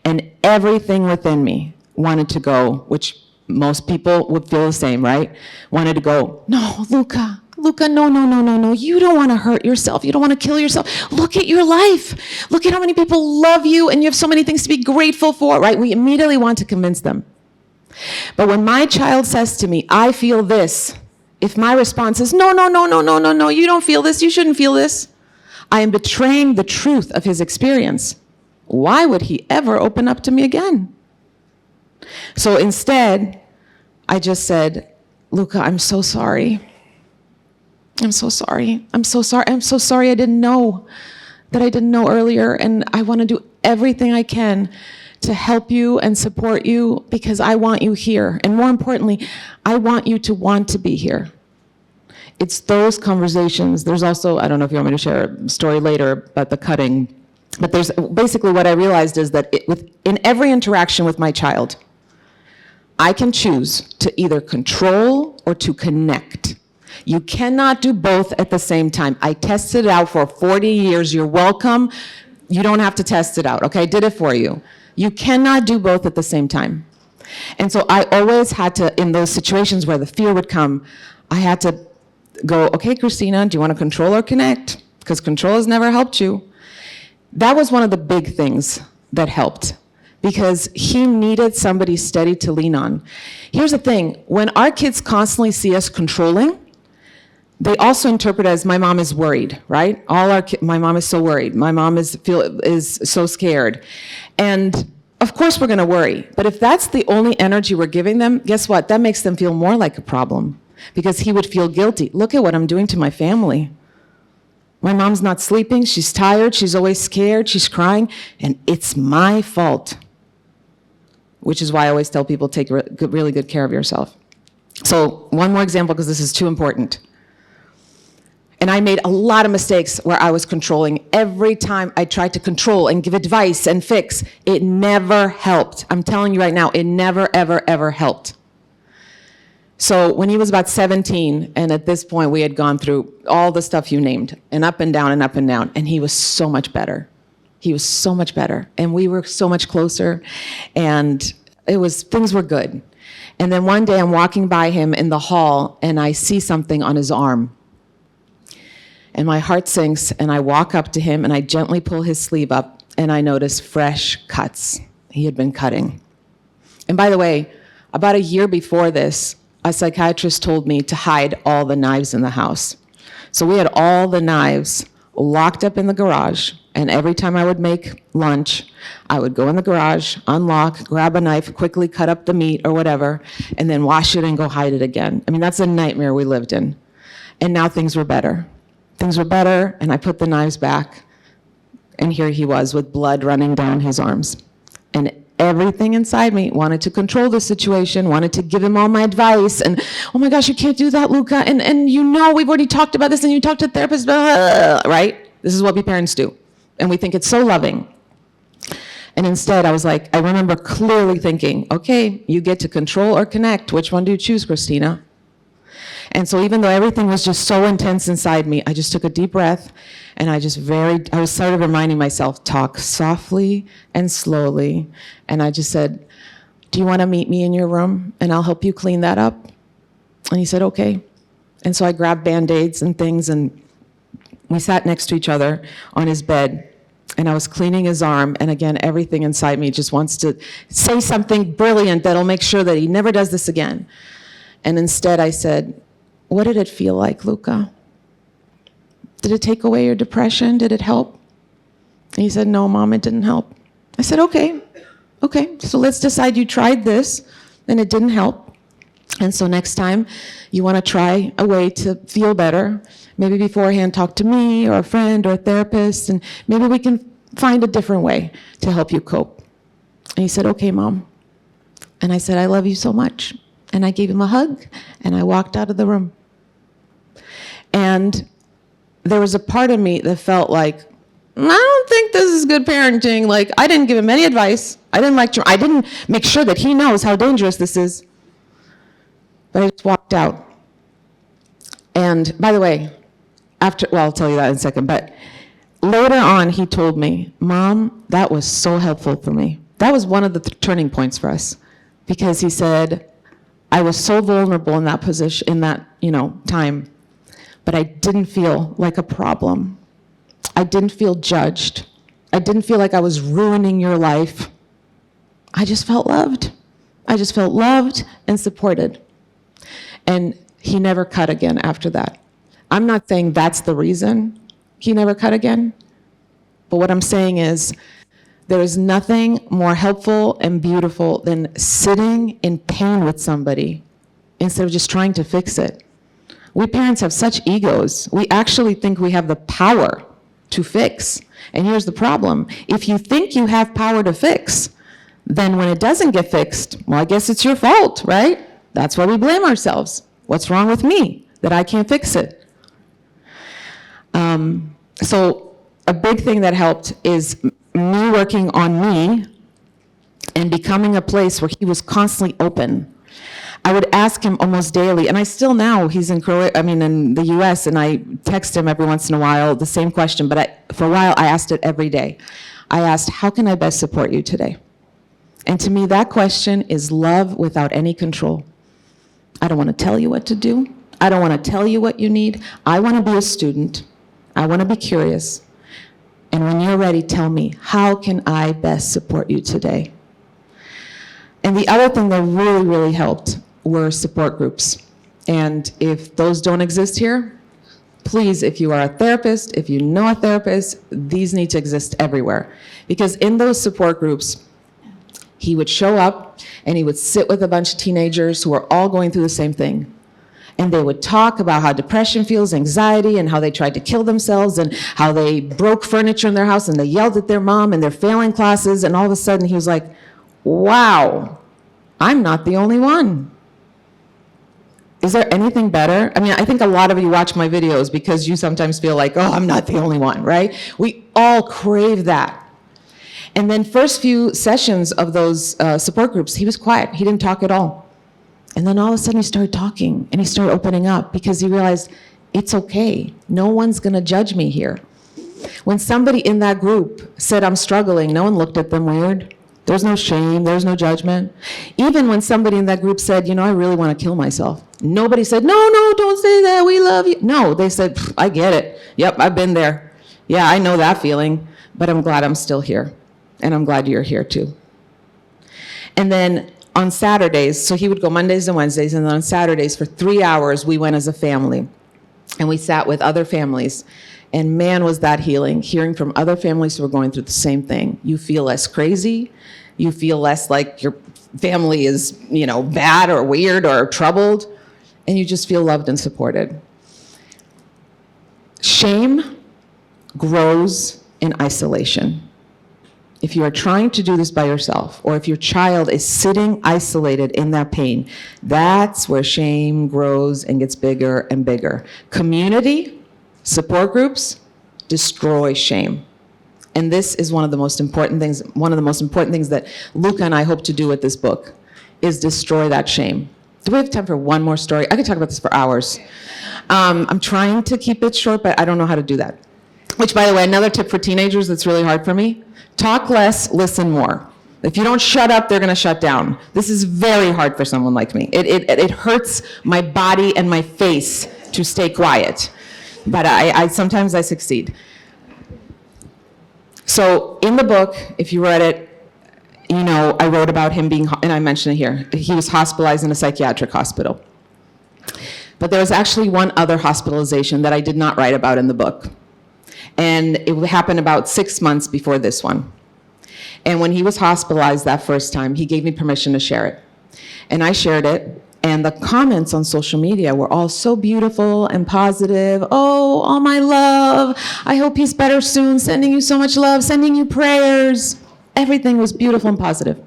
And everything within me wanted to go, which most people would feel the same, right? Wanted to go, no, Luca, no. You don't want to hurt yourself. You don't want to kill yourself. Look at your life. Look at how many people love you, and you have so many things to be grateful for, right? We immediately want to convince them. But when my child says to me, I feel this, if my response is, no, you don't feel this, you shouldn't feel this, I am betraying the truth of his experience. Why would he ever open up to me again? So instead, I just said, Luca, I'm so sorry. I'm so sorry. I'm so sorry. I'm so sorry I didn't know that I didn't know earlier. And I want to do everything I can to help you and support you because I want you here. And more importantly, I want you to want to be here. It's those conversations. There's also, I don't know if you want me to share a story later about the cutting, but there's basically what I realized is that in every interaction with my child, I can choose to either control or to connect. You cannot do both at the same time. I tested it out for 40 years. You're welcome. You don't have to test it out, okay? I did it for you. You cannot do both at the same time. And so I always had to, in those situations where the fear would come, I had to go, okay, Kristina, do you want to control or connect? Because control has never helped you. That was one of the big things that helped, because he needed somebody steady to lean on. Here's the thing, when our kids constantly see us controlling, they also interpret it as my mom is worried, right? My mom is so worried. My mom is so scared. And of course we're gonna worry, but if that's the only energy we're giving them, guess what? That makes them feel more like a problem, because he would feel guilty. Look at what I'm doing to my family. My mom's not sleeping, she's tired, she's always scared, she's crying, and it's my fault. Which is why I always tell people, take really good care of yourself. So one more example, because this is too important. And I made a lot of mistakes where I was controlling. Every time I tried to control and give advice and fix, it never helped. I'm telling you right now, it never, ever, ever helped. So when he was about 17, and at this point we had gone through all the stuff you named, and up and down and up and down, and he was so much better. He was so much better, and we were so much closer, and things were good. And then one day I'm walking by him in the hall, and I see something on his arm. And my heart sinks, and I walk up to him, and I gently pull his sleeve up, and I notice fresh cuts. He had been cutting. And by the way, about a year before this, a psychiatrist told me to hide all the knives in the house. So we had all the knives locked up in the garage, and every time I would make lunch, I would go in the garage, unlock, grab a knife, quickly cut up the meat or whatever, and then wash it and go hide it again. I mean, that's a nightmare we lived in. And now things were better. Things were better, and I put the knives back, and here he was with blood running down his arms. And everything inside me wanted to control the situation, wanted to give him all my advice, and, oh my gosh, you can't do that, Luca, and you know we've already talked about this, and you talked to a therapist, blah, blah, right? This is what we parents do, and we think it's so loving. And instead, I was like, I remember clearly thinking, okay, you get to control or connect. Which one do you choose, Kristina? And so even though everything was just so intense inside me, I just took a deep breath, and I was sort of reminding myself, talk softly and slowly. And I just said, do you want to meet me in your room, and I'll help you clean that up? And he said, okay. And so I grabbed Band-Aids and things, and we sat next to each other on his bed, and I was cleaning his arm, and again, everything inside me just wants to say something brilliant that'll make sure that he never does this again. And instead I said, what did it feel like, Luca? Did it take away your depression? Did it help? And he said, no, Mom, it didn't help. I said, okay, so let's decide you tried this, and it didn't help. And so next time you want to try a way to feel better, maybe beforehand talk to me or a friend or a therapist, and maybe we can find a different way to help you cope. And he said, okay, Mom. And I said, I love you so much. And I gave him a hug, and I walked out of the room. And there was a part of me that felt like, I don't think this is good parenting. Like, I didn't give him any advice. I didn't make sure that he knows how dangerous this is. But I just walked out. And by the way, I'll tell you that in a second, but later on he told me, Mom, that was so helpful for me. That was one of the turning points for us, because he said, I was so vulnerable in that position, in that, time, but I didn't feel like a problem. I didn't feel judged. I didn't feel like I was ruining your life. I just felt loved. I just felt loved and supported. And he never cut again after that. I'm not saying that's the reason he never cut again. But what I'm saying is, there is nothing more helpful and beautiful than sitting in pain with somebody instead of just trying to fix it. We parents have such egos. We actually think we have the power to fix. And here's the problem. If you think you have power to fix, then when it doesn't get fixed, well, I guess it's your fault, right? That's why we blame ourselves. What's wrong with me that I can't fix it? So a big thing that helped is me working on me and becoming a place where he was constantly open. I would ask him almost daily, and I still now, he's in in the US, and I text him every once in a while, the same question, but for a while I asked it every day. I asked, how can I best support you today? And to me, that question is love without any control. I don't want to tell you what to do. I don't want to tell you what you need. I want to be a student. I want to be curious. And when you're ready, tell me, how can I best support you today? And the other thing that really, really helped were support groups. And if those don't exist here, please, if you are a therapist, if you know a therapist, these need to exist everywhere. Because in those support groups, he would show up and he would sit with a bunch of teenagers who are all going through the same thing. And they would talk about how depression feels, anxiety, and how they tried to kill themselves, and how they broke furniture in their house, and they yelled at their mom, and they're failing classes, and all of a sudden he was like, wow, I'm not the only one. Is there anything better? I mean, I think a lot of you watch my videos because you sometimes feel like, oh, I'm not the only one, right? We all crave that. And then first few sessions of those support groups, he was quiet. He didn't talk at all. And then all of a sudden he started talking and he started opening up because he realized it's okay. No one's gonna judge me here. When somebody in that group said, I'm struggling, no one looked at them weird. There's no shame, there's no judgment. Even when somebody in that group said, I really wanna kill myself, nobody said, no, don't say that, we love you. No, they said, I get it. Yep, I've been there. Yeah, I know that feeling, but I'm glad I'm still here. And I'm glad you're here too. And then on Saturdays, so he would go Mondays and Wednesdays, and then on Saturdays for 3 hours, we went as a family. And we sat with other families. And man, was that healing, hearing from other families who were going through the same thing. You feel less crazy. You feel less like your family is, bad or weird or troubled. And you just feel loved and supported. Shame grows in isolation. If you are trying to do this by yourself, or if your child is sitting isolated in that pain, that's where shame grows and gets bigger and bigger. Community, support groups, destroy shame. And this is one of the most important things that Luca and I hope to do with this book, is destroy that shame. Do we have time for one more story? I could talk about this for hours. I'm trying to keep it short, but I don't know how to do that. Which, by the way, another tip for teenagers that's really hard for me, talk less, listen more. If you don't shut up, they're gonna shut down. This is very hard for someone like me. It hurts my body and my face to stay quiet, but I sometimes I succeed. So in the book, if you read it, I wrote about him being, and I mentioned it here, he was hospitalized in a psychiatric hospital. But there was actually one other hospitalization that I did not write about in the book. And it happened about 6 months before this one. And when he was hospitalized that first time, he gave me permission to share it. And I shared it, and the comments on social media were all so beautiful and positive. Oh, all my love. I hope he's better soon. Sending you so much love, sending you prayers. Everything was beautiful and positive.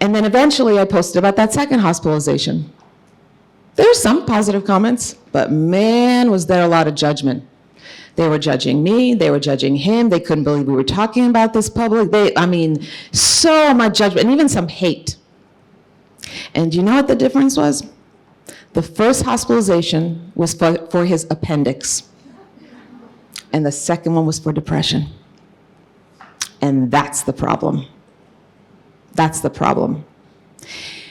And then eventually I posted about that second hospitalization. There were some positive comments, but man, was there a lot of judgment. They were judging me, they were judging him, they couldn't believe we were talking about this public. So much judgment, and even some hate. And you know what the difference was? The first hospitalization was for his appendix, and the second one was for depression. And that's the problem. That's the problem.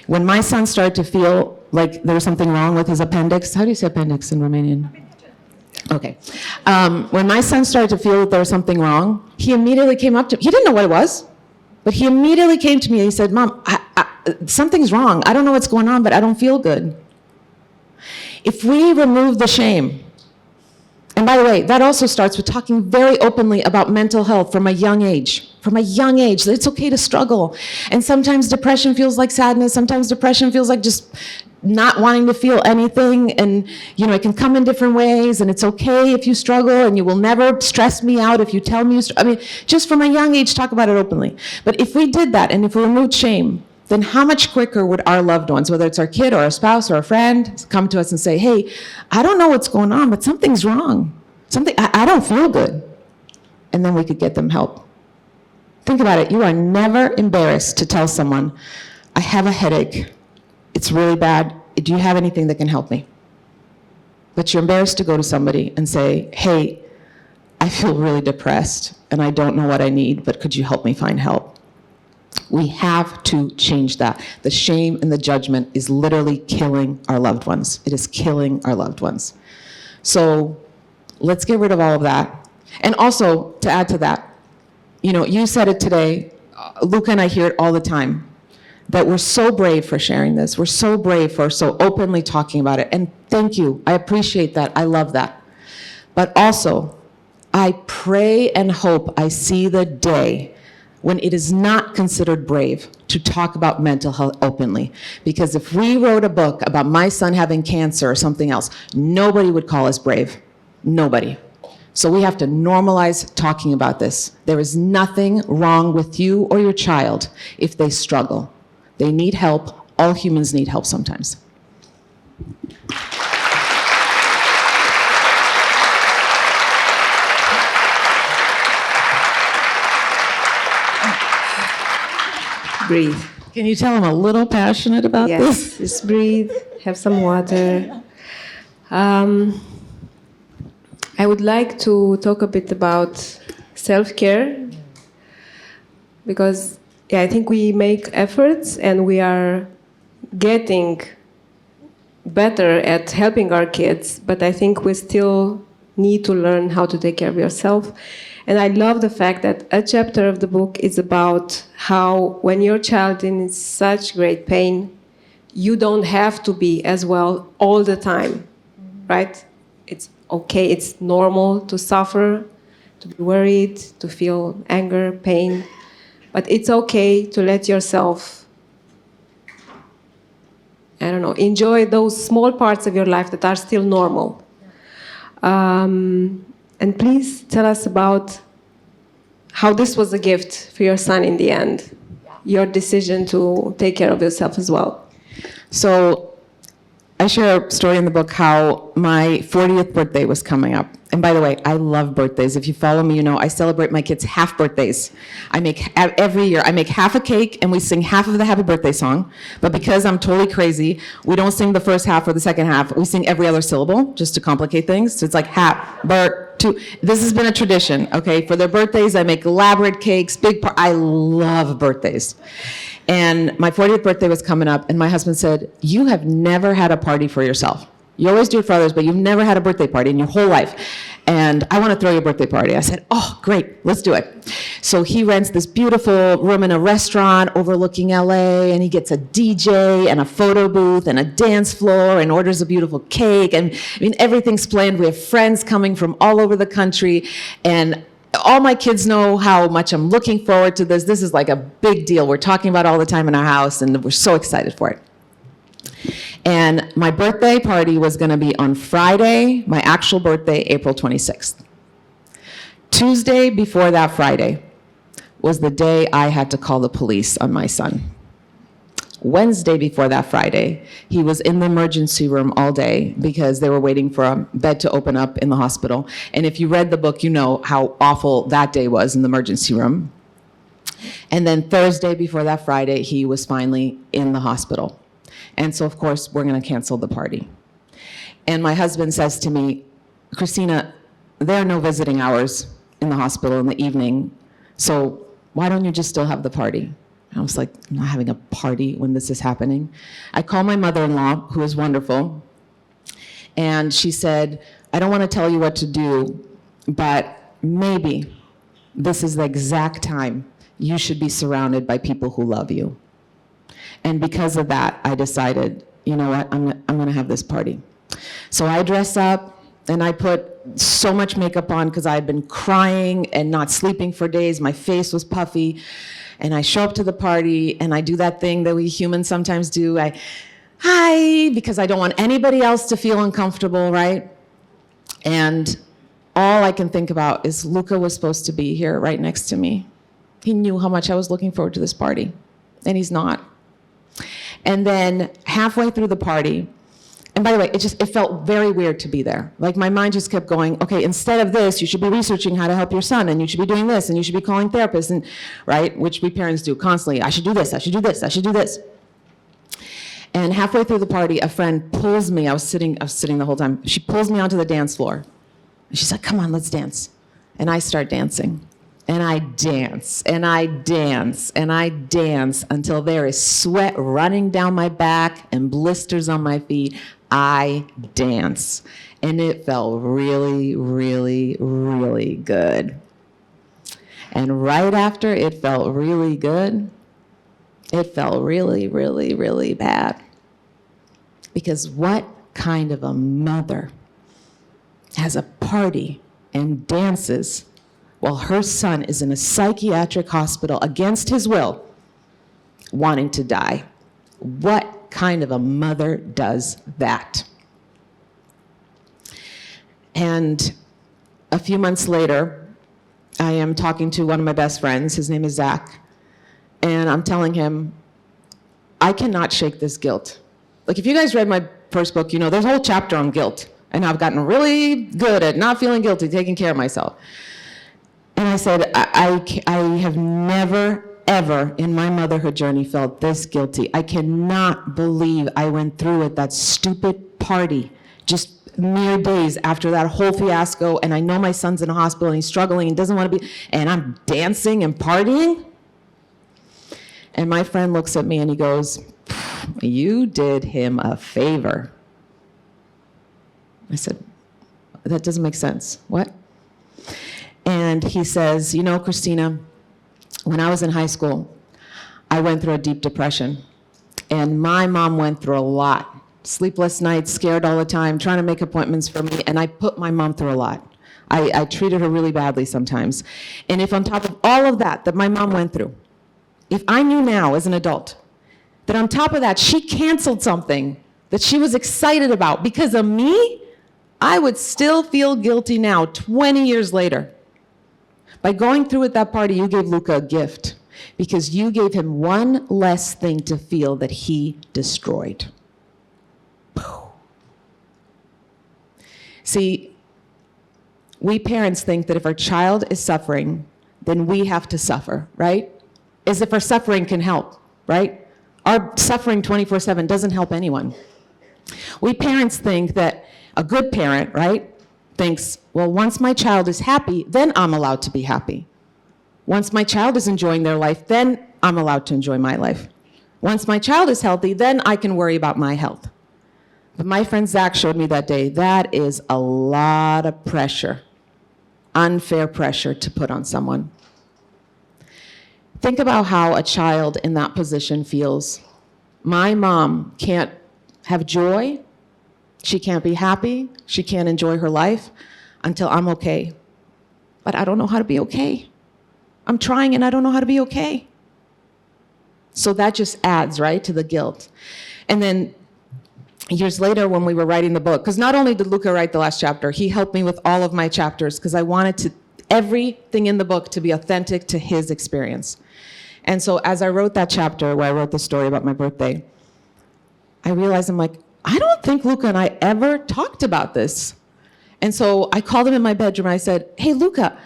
When my son started to feel like there was something wrong with his appendix, how do you say appendix in Romanian? Okay. When my son started to feel that there was something wrong, he immediately came up to me. He didn't know what it was, but he immediately came to me and he said, Mom, something's wrong. I don't know what's going on, but I don't feel good. If we remove the shame And by the way, that also starts with talking very openly about mental health from a young age. From a young age, that it's okay to struggle. And sometimes depression feels like sadness. Sometimes depression feels like just not wanting to feel anything. And, it can come in different ways. And it's okay if you struggle, and you will never stress me out if you tell me just from a young age, talk about it openly. But if we did that, and if we removed shame, then how much quicker would our loved ones, whether it's our kid or a spouse or a friend, come to us and say, hey, I don't know what's going on, but something's wrong. I don't feel good. And then we could get them help. Think about it. You are never embarrassed to tell someone, I have a headache. It's really bad. Do you have anything that can help me? But you're embarrassed to go to somebody and say, hey, I feel really depressed and I don't know what I need, but could you help me find help? We have to change that. The shame and the judgment is literally killing our loved ones. It is killing our loved ones. So let's get rid of all of that. And also, to add to that, you said it today, Luca and I hear it all the time, that we're so brave for sharing this. We're so brave for so openly talking about it. And thank you. I appreciate that. I love that. But also, I pray and hope I see the day when it is not considered brave to talk about mental health openly. Because if we wrote a book about my son having cancer or something else, nobody would call us brave. Nobody. So we have to normalize talking about this. There is nothing wrong with you or your child if they struggle. They need help. All humans need help sometimes. Breathe. Can you tell I'm a little passionate about this? Yes, just breathe, have some water. I would like to talk a bit about self-care, because I think we make efforts and we are getting better at helping our kids, but I think we still need to learn how to take care of yourself. And I love the fact that a chapter of the book is about how when your child is in such great pain, you don't have to be as well all the time, right? It's okay, it's normal to suffer, to be worried, to feel anger, pain, but it's okay to let yourself, enjoy those small parts of your life that are still normal. And please tell us about how this was a gift for your son in the end, your decision to take care of yourself as well. So I share a story in the book how my 40th birthday was coming up. And by the way, I love birthdays. If you follow me, you know I celebrate my kids' half birthdays. Every year, I make half a cake and we sing half of the happy birthday song. But because I'm totally crazy, we don't sing the first half or the second half. We sing every other syllable just to complicate things. So it's like This has been a tradition, okay? For their birthdays, I make elaborate cakes, I love birthdays. And my 40th birthday was coming up, and my husband said, you have never had a party for yourself. You always do it for others, but you've never had a birthday party in your whole life. And I want to throw you a birthday party. I said, oh, great, let's do it. So he rents this beautiful room in a restaurant overlooking LA, and he gets a DJ and a photo booth and a dance floor and orders a beautiful cake. And everything's planned. We have friends coming from all over the country. And all my kids know how much I'm looking forward to this. This is like a big deal. We're talking about it all the time in our house, and we're so excited for it. And my birthday party was going to be on Friday, my actual birthday, April 26th. Tuesday before that Friday was the day I had to call the police on my son. Wednesday before that Friday, he was in the emergency room all day because they were waiting for a bed to open up in the hospital. And if you read the book, you know how awful that day was in the emergency room. And then Thursday before that Friday, he was finally in the hospital. And so, of course, we're going to cancel the party. And my husband says to me, Kristina, there are no visiting hours in the hospital in the evening, so why don't you just still have the party? I was like, I'm not having a party when this is happening. I called my mother-in-law, who is wonderful, and she said, I don't want to tell you what to do, but maybe this is the exact time you should be surrounded by people who love you. And because of that, I decided, you know what, I'm going to have this party. So I dress up, and I put so much makeup on because I had been crying and not sleeping for days. My face was puffy. And I show up to the party and I do that thing that we humans sometimes do. Hi, because I don't want anybody else to feel uncomfortable, right? And all I can think about is Luca was supposed to be here right next to me. He knew how much I was looking forward to this party, and he's not. And then halfway through the party, and by the way, it felt very weird to be there. Like my mind just kept going, okay, instead of this, you should be researching how to help your son, and you should be doing this, and you should be calling therapists, and right, which we parents do constantly. I should do this, I should do this, I should do this. And halfway through the party, a friend pulls me, I was sitting the whole time, she pulls me onto the dance floor. And she's like, come on, let's dance. And I start dancing. And I dance, and I dance, and I dance until there is sweat running down my back and blisters on my feet. I dance. And it felt really, really, really good. And right after it felt really good, it felt really, really, really bad. Because what kind of a mother has a party and dances while her son is in a psychiatric hospital against his will, wanting to die? What kind of a mother does that? And a few months later, I am talking to one of my best friends. His name is Zach. And I'm telling him, I cannot shake this guilt. Like, if you guys read my first book, you know there's a whole chapter on guilt. And I've gotten really good at not feeling guilty, taking care of myself. And I said, I have never, ever in my motherhood journey felt this guilty. I cannot believe I went through it, that stupid party, just mere days after that whole fiasco, and I know my son's in a hospital and he's struggling and doesn't want to be, and I'm dancing and partying. And my friend looks at me and he goes, you did him a favor. I said, that doesn't make sense. What? And he says, you know, Kristina, when I was in high school, I went through a deep depression. And my mom went through a lot. Sleepless nights, scared all the time, trying to make appointments for me. And I put my mom through a lot. I treated her really badly sometimes. And if on top of all of that my mom went through, if I knew now as an adult that on top of that she canceled something that she was excited about because of me, I would still feel guilty now, 20 years later. By going through at that party, you gave Luca a gift because you gave him one less thing to feel that he destroyed. See, we parents think that if our child is suffering, then we have to suffer, right? As if our suffering can help, right? Our suffering 24/7 doesn't help anyone. We parents think that a good parent, right, thinks, well, once my child is happy, then I'm allowed to be happy. Once my child is enjoying their life, then I'm allowed to enjoy my life. Once my child is healthy, then I can worry about my health. But my friend Zach showed me that day, that is a lot of pressure, unfair pressure to put on someone. Think about how a child in that position feels. My mom can't have joy. She can't be happy. She can't enjoy her life until I'm okay. But I don't know how to be okay. I'm trying and I don't know how to be okay. So that just adds, right, to the guilt. And then years later when we were writing the book, because not only did Luca write the last chapter, he helped me with all of my chapters because I wanted everything in the book to be authentic to his experience. And so as I wrote that chapter where I wrote the story about my birthday, I realized I'm like, I don't think Luca and I ever talked about this. And so I called him in my bedroom and I said, hey, Luca,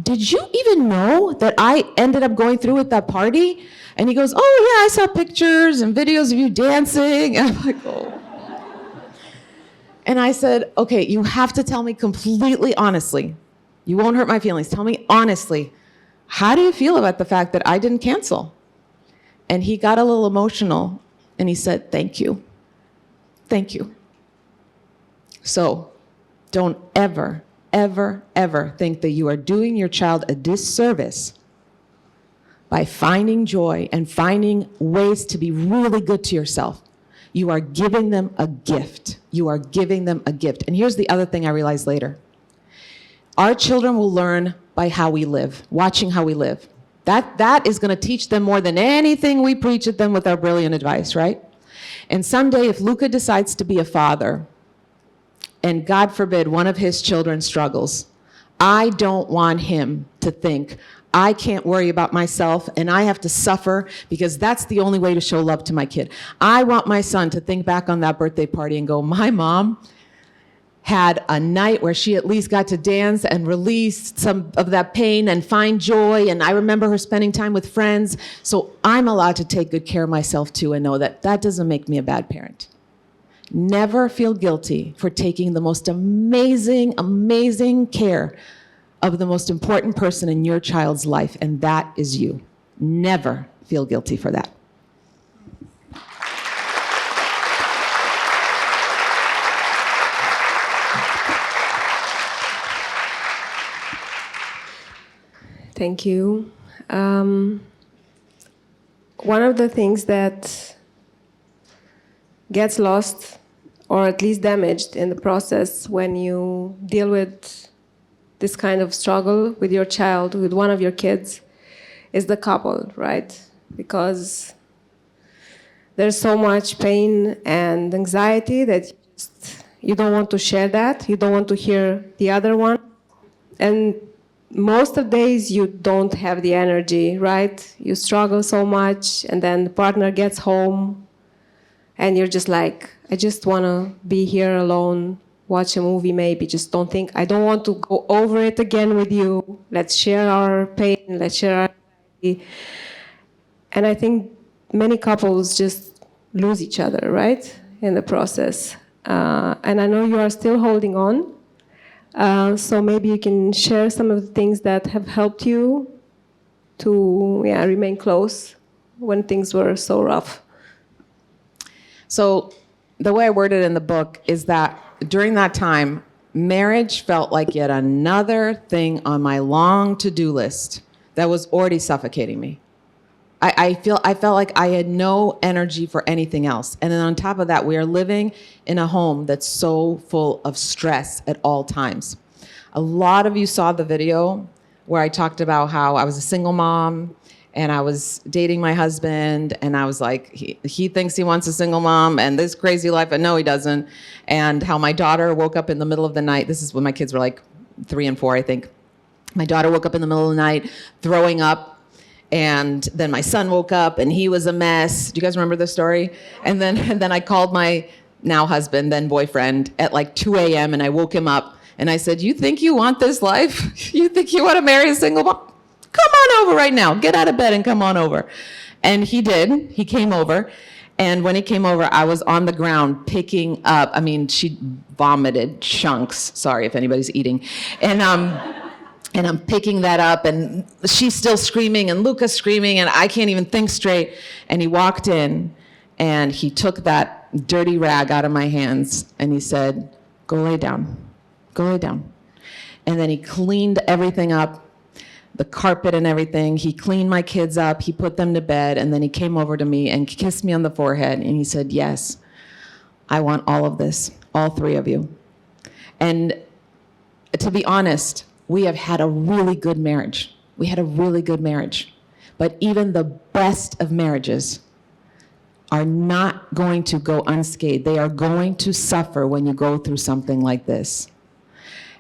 did you even know that I ended up going through at that party? And he goes, oh yeah, I saw pictures and videos of you dancing. And I'm like, oh. And I said, okay, you have to tell me completely honestly. You won't hurt my feelings. Tell me honestly, how do you feel about the fact that I didn't cancel? And he got a little emotional and he said, thank you. Thank you. So don't ever, ever, ever think that you are doing your child a disservice by finding joy and finding ways to be really good to yourself. You are giving them a gift. You are giving them a gift. And here's the other thing I realized later. Our children will learn by how we live, watching how we live. That is going to teach them more than anything we preach at them with our brilliant advice, right? And someday, if Luca decides to be a father, and God forbid one of his children struggles, I don't want him to think, I can't worry about myself and I have to suffer because that's the only way to show love to my kid. I want my son to think back on that birthday party and go, my mom had a night where she at least got to dance and release some of that pain and find joy. And I remember her spending time with friends. So I'm allowed to take good care of myself too and know that that doesn't make me a bad parent. Never feel guilty for taking the most amazing, amazing care of the most important person in your child's life, and that is you. Never feel guilty for that. Thank you. One of the things that gets lost or at least damaged in the process when you deal with this kind of struggle with your child, with one of your kids, is the couple, right? Because there's so much pain and anxiety that you don't want to share that. You don't want to hear the other one. And most of the days you don't have the energy, right? You struggle so much, and then the partner gets home, and you're just like, I just want to be here alone, watch a movie maybe, just don't think, I don't want to go over it again with you. Let's share our pain, let's share our anxiety. And I think many couples just lose each other, right, in the process. And I know you are still holding on. So maybe you can share some of the things that have helped you to remain close when things were so rough. So the way I worded it in the book is that during that time, marriage felt like yet another thing on my long to-do list that was already suffocating me. I felt like I had no energy for anything else. And then on top of that, we are living in a home that's so full of stress at all times. A lot of you saw the video where I talked about how I was a single mom and I was dating my husband, and I was like, he thinks he wants a single mom and this crazy life, and no, he doesn't. And how my daughter woke up in the middle of the night. This is when my kids were like 3 and 4, I think. My daughter woke up in the middle of the night throwing up. And then my son woke up and he was a mess. Do you guys remember this story? And then I called my now husband, then boyfriend, at like 2 a.m. and I woke him up and I said, you think you want this life? You think you want to marry a single mom? Come on over right now. Get out of bed and come on over. And he did. He came over. And when he came over, I was on the ground picking up. I mean, she vomited chunks. Sorry if anybody's eating. And I'm picking that up, and she's still screaming, and Luca's screaming, and I can't even think straight. And he walked in, and he took that dirty rag out of my hands, and he said, go lay down. Go lay down. And then he cleaned everything up, the carpet and everything. He cleaned my kids up. He put them to bed, and then he came over to me and kissed me on the forehead, and he said, yes, I want all of this, all 3 of you. And to be honest, we have had a really good marriage. We had a really good marriage. But even the best of marriages are not going to go unscathed. They are going to suffer when you go through something like this.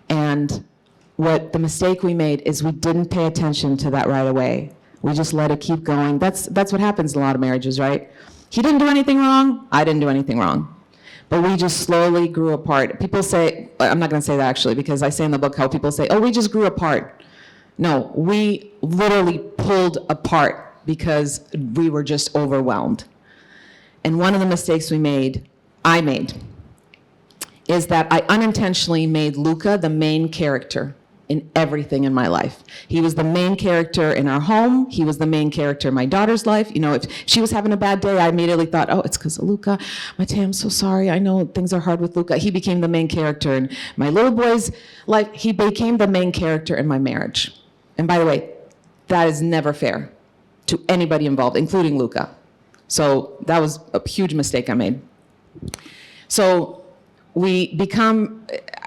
And what the mistake we made is we didn't pay attention to that right away. We just let it keep going. That's what happens in a lot of marriages, right? He didn't do anything wrong. I didn't do anything wrong. But we just slowly grew apart. People say, I'm not going to say that actually, because I say in the book how people say, oh, we just grew apart. No, we literally pulled apart because we were just overwhelmed. And one of the mistakes I made, is that I unintentionally made Luca the main character in everything in my life. He was the main character in our home. He was the main character in my daughter's life. You know, if she was having a bad day, I immediately thought, oh, it's because of Luca. Mateo, I'm so sorry. I know things are hard with Luca. He became the main character in my little boy's life. He became the main character in my marriage. And by the way, that is never fair to anybody involved, including Luca. So that was a huge mistake I made. So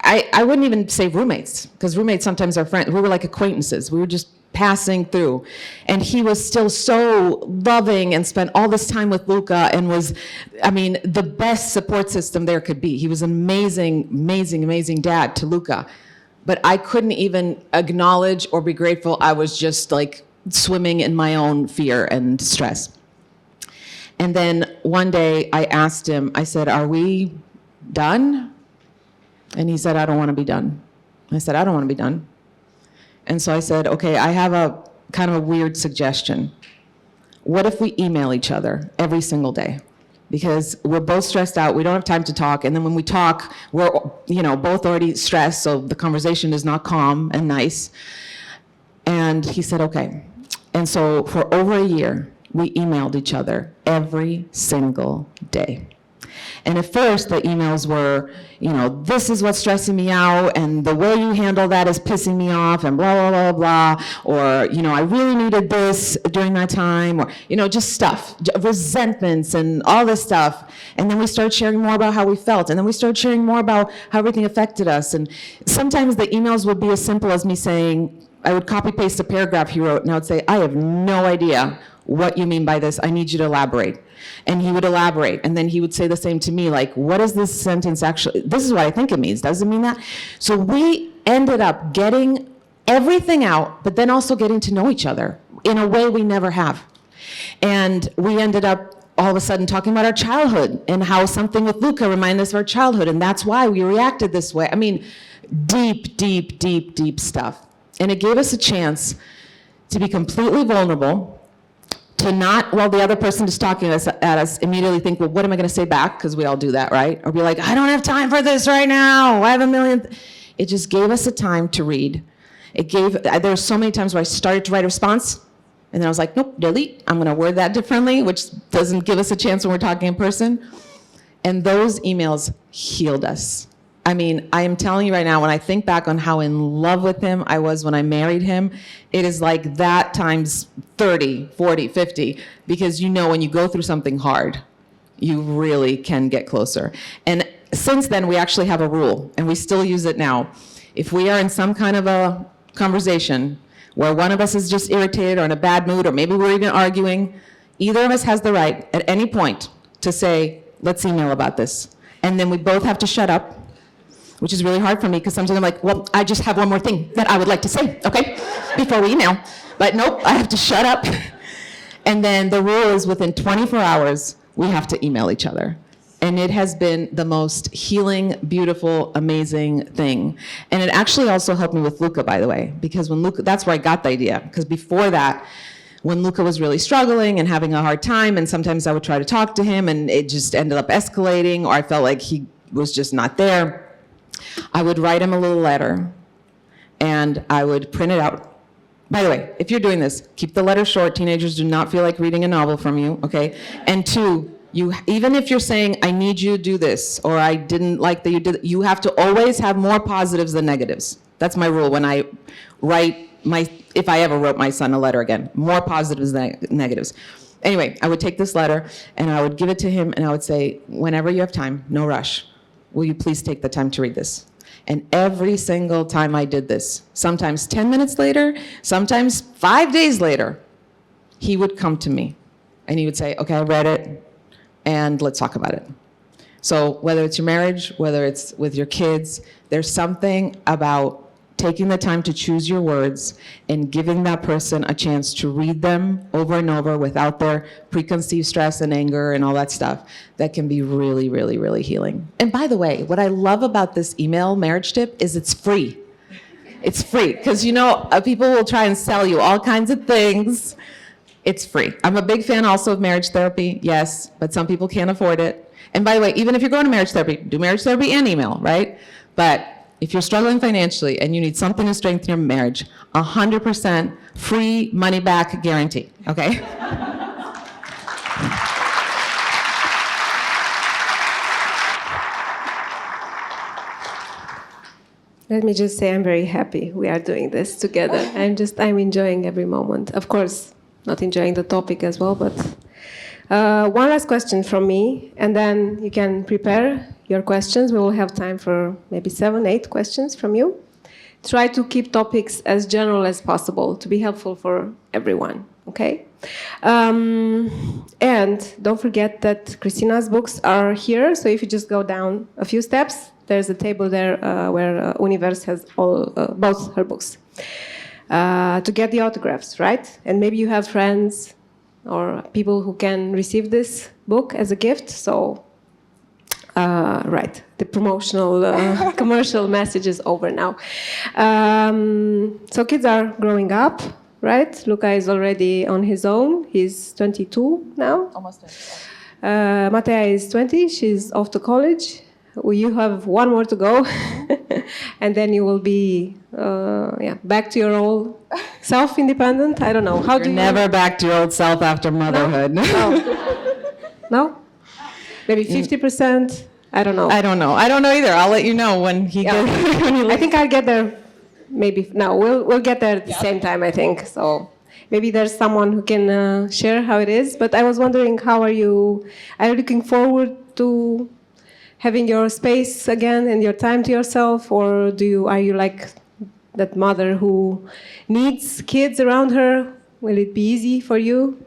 I I wouldn't even say roommates, because roommates sometimes are friends. We were like acquaintances. We were just passing through. And he was still so loving and spent all this time with Luca and was, I mean, the best support system there could be. He was an amazing, amazing, amazing dad to Luca. But I couldn't even acknowledge or be grateful. I was just like swimming in my own fear and stress. And then one day I asked him, I said, are we done? And he said, I don't want to be done. I said, I don't want to be done. And so I said, okay, I have a kind of a weird suggestion. What if we email each other every single day? Because we're both stressed out, we don't have time to talk, and then when we talk, we're both already stressed, so the conversation is not calm and nice. And he said, okay. And so for over a year, we emailed each other every single day. And at first, the emails were, this is what's stressing me out, and the way you handle that is pissing me off, and blah, blah, blah, blah. Or, I really needed this during that time, or, just stuff, resentments and all this stuff. And then we started sharing more about how we felt, and then we started sharing more about how everything affected us. And sometimes the emails would be as simple as me saying, I would copy paste a paragraph he wrote, and I would say, I have no idea what you mean by this. I need you to elaborate. And he would elaborate. And then he would say the same to me, like, what is this sentence actually? This is what I think it means. Does it mean that? So we ended up getting everything out, but then also getting to know each other in a way we never have. And we ended up all of a sudden talking about our childhood and how something with Luca reminded us of our childhood. And that's why we reacted this way. I mean, deep, deep, deep, deep stuff. And it gave us a chance to be completely vulnerable, to not, while the other person is talking at us, immediately think, well, what am I going to say back? Because we all do that, right? Or be like, I don't have time for this right now. I have a million. It just gave us a time to read. There were so many times where I started to write a response, and then I was like, nope, delete. I'm going to word that differently, which doesn't give us a chance when we're talking in person. And those emails healed us. I mean, I am telling you right now, when I think back on how in love with him I was when I married him, it is like that times 30, 40, 50, because when you go through something hard, you really can get closer. And since then, we actually have a rule, and we still use it now. If we are in some kind of a conversation where one of us is just irritated or in a bad mood, or maybe we're even arguing, either of us has the right at any point to say, let's email about this. And then we both have to shut up, which is really hard for me, because sometimes I'm like, well, I just have one more thing that I would like to say, okay, before we email. But nope, I have to shut up. And then the rule is within 24 hours, we have to email each other. And it has been the most healing, beautiful, amazing thing. And it actually also helped me with Luca, by the way, because when Luca, that's where I got the idea. Because before that, when Luca was really struggling and having a hard time, and sometimes I would try to talk to him, and it just ended up escalating, or I felt like he was just not there, I would write him a little letter, and I would print it out. By the way, if you're doing this, keep the letter short. Teenagers do not feel like reading a novel from you, okay? And two, even if you're saying, I need you to do this, or I didn't like that you did it, you have to always have more positives than negatives. That's my rule when I write if I ever wrote my son a letter again, more positives than negatives. Anyway, I would take this letter, and I would give it to him, and I would say, whenever you have time, no rush, will you please take the time to read this? And every single time I did this, sometimes 10 minutes later, sometimes 5 days later, he would come to me and he would say, okay, I read it, and let's talk about it. So whether it's your marriage, whether it's with your kids, there's something about taking the time to choose your words and giving that person a chance to read them over and over without their preconceived stress and anger and all that stuff, that can be really, really, really healing. And by the way, what I love about this email marriage tip is it's free. It's free, because people will try and sell you all kinds of things. It's free. I'm a big fan also of marriage therapy, yes, but some people can't afford it. And by the way, even if you're going to marriage therapy, do marriage therapy and email, right? But if you're struggling financially and you need something to strengthen your marriage, 100% free money back guarantee, okay? Let me just say I'm very happy we are doing this together. I'm enjoying every moment. Of course, not enjoying the topic as well, but one last question from me, and then you can prepare your questions. We will have time for maybe 7, 8 questions from you. Try to keep topics as general as possible to be helpful for everyone, okay? And don't forget that Kristina's books are here, so if you just go down a few steps, there's a table there where Universe has both her books. To get the autographs, right? And maybe you have friends or people who can receive this book as a gift, so right, the promotional commercial message is over now. So kids are growing up, right? Luca is already on his own. He's 22 now. Almost 20. Matea is 20. She's off to college. You have one more to go. And then you will be back to your old self-independent. I don't know. How do you... Never back to your old self after motherhood. No? Maybe 50%? I don't know. I don't know either. I'll let you know when he gets... I think I'll get there maybe... No, we'll get there at the same time, I think. So maybe there's someone who can share how it is. But I was wondering, how are you... Are you looking forward to having your space again and your time to yourself? Or are you like that mother who needs kids around her? Will it be easy for you?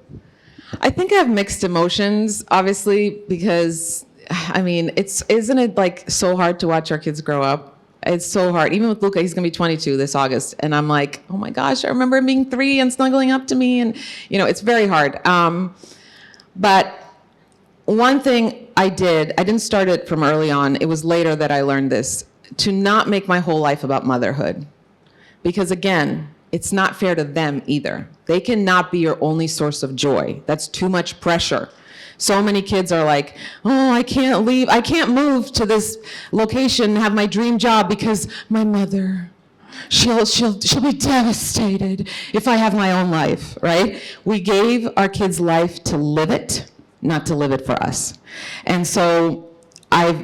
I think I have mixed emotions, obviously, because, I mean, isn't it like so hard to watch our kids grow up? It's so hard. Even with Luca, he's gonna be 22 this August. And I'm like, oh my gosh, I remember him being 3 and snuggling up to me. And, it's very hard. But one thing I didn't start it from early on. It was later that I learned this, to not make my whole life about motherhood. Because again, it's not fair to them either. They cannot be your only source of joy. That's too much pressure. So many kids are like, oh, I can't leave. I can't move to this location and have my dream job because my mother, she'll be devastated if I have my own life, right? We gave our kids life to live it, not to live it for us. And so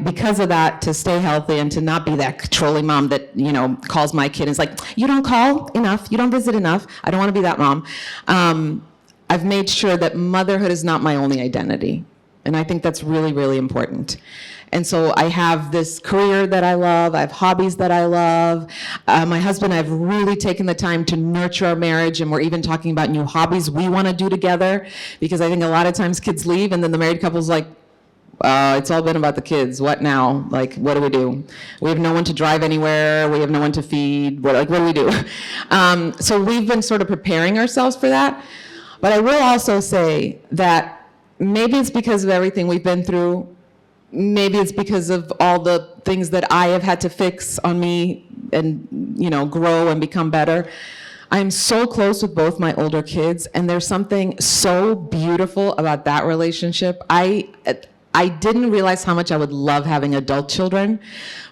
because of that, to stay healthy and to not be that controlling mom that, calls my kid and is like, you don't call enough, you don't visit enough. I don't want to be that mom. I've made sure that motherhood is not my only identity. And I think that's really, really important. And so I have this career that I love. I have hobbies that I love. My husband, I've really taken the time to nurture our marriage, and we're even talking about new hobbies we want to do together, because I think a lot of times kids leave and then the married couple's like, it's all been about the kids. What now? Like, what do? We have no one to drive anywhere. We have no one to feed. What do we do? So we've been sort of preparing ourselves for that. But I will also say that maybe it's because of everything we've been through. Maybe it's because of all the things that I have had to fix on me and, grow and become better. I'm so close with both my older kids, and there's something so beautiful about that relationship. I didn't realize how much I would love having adult children,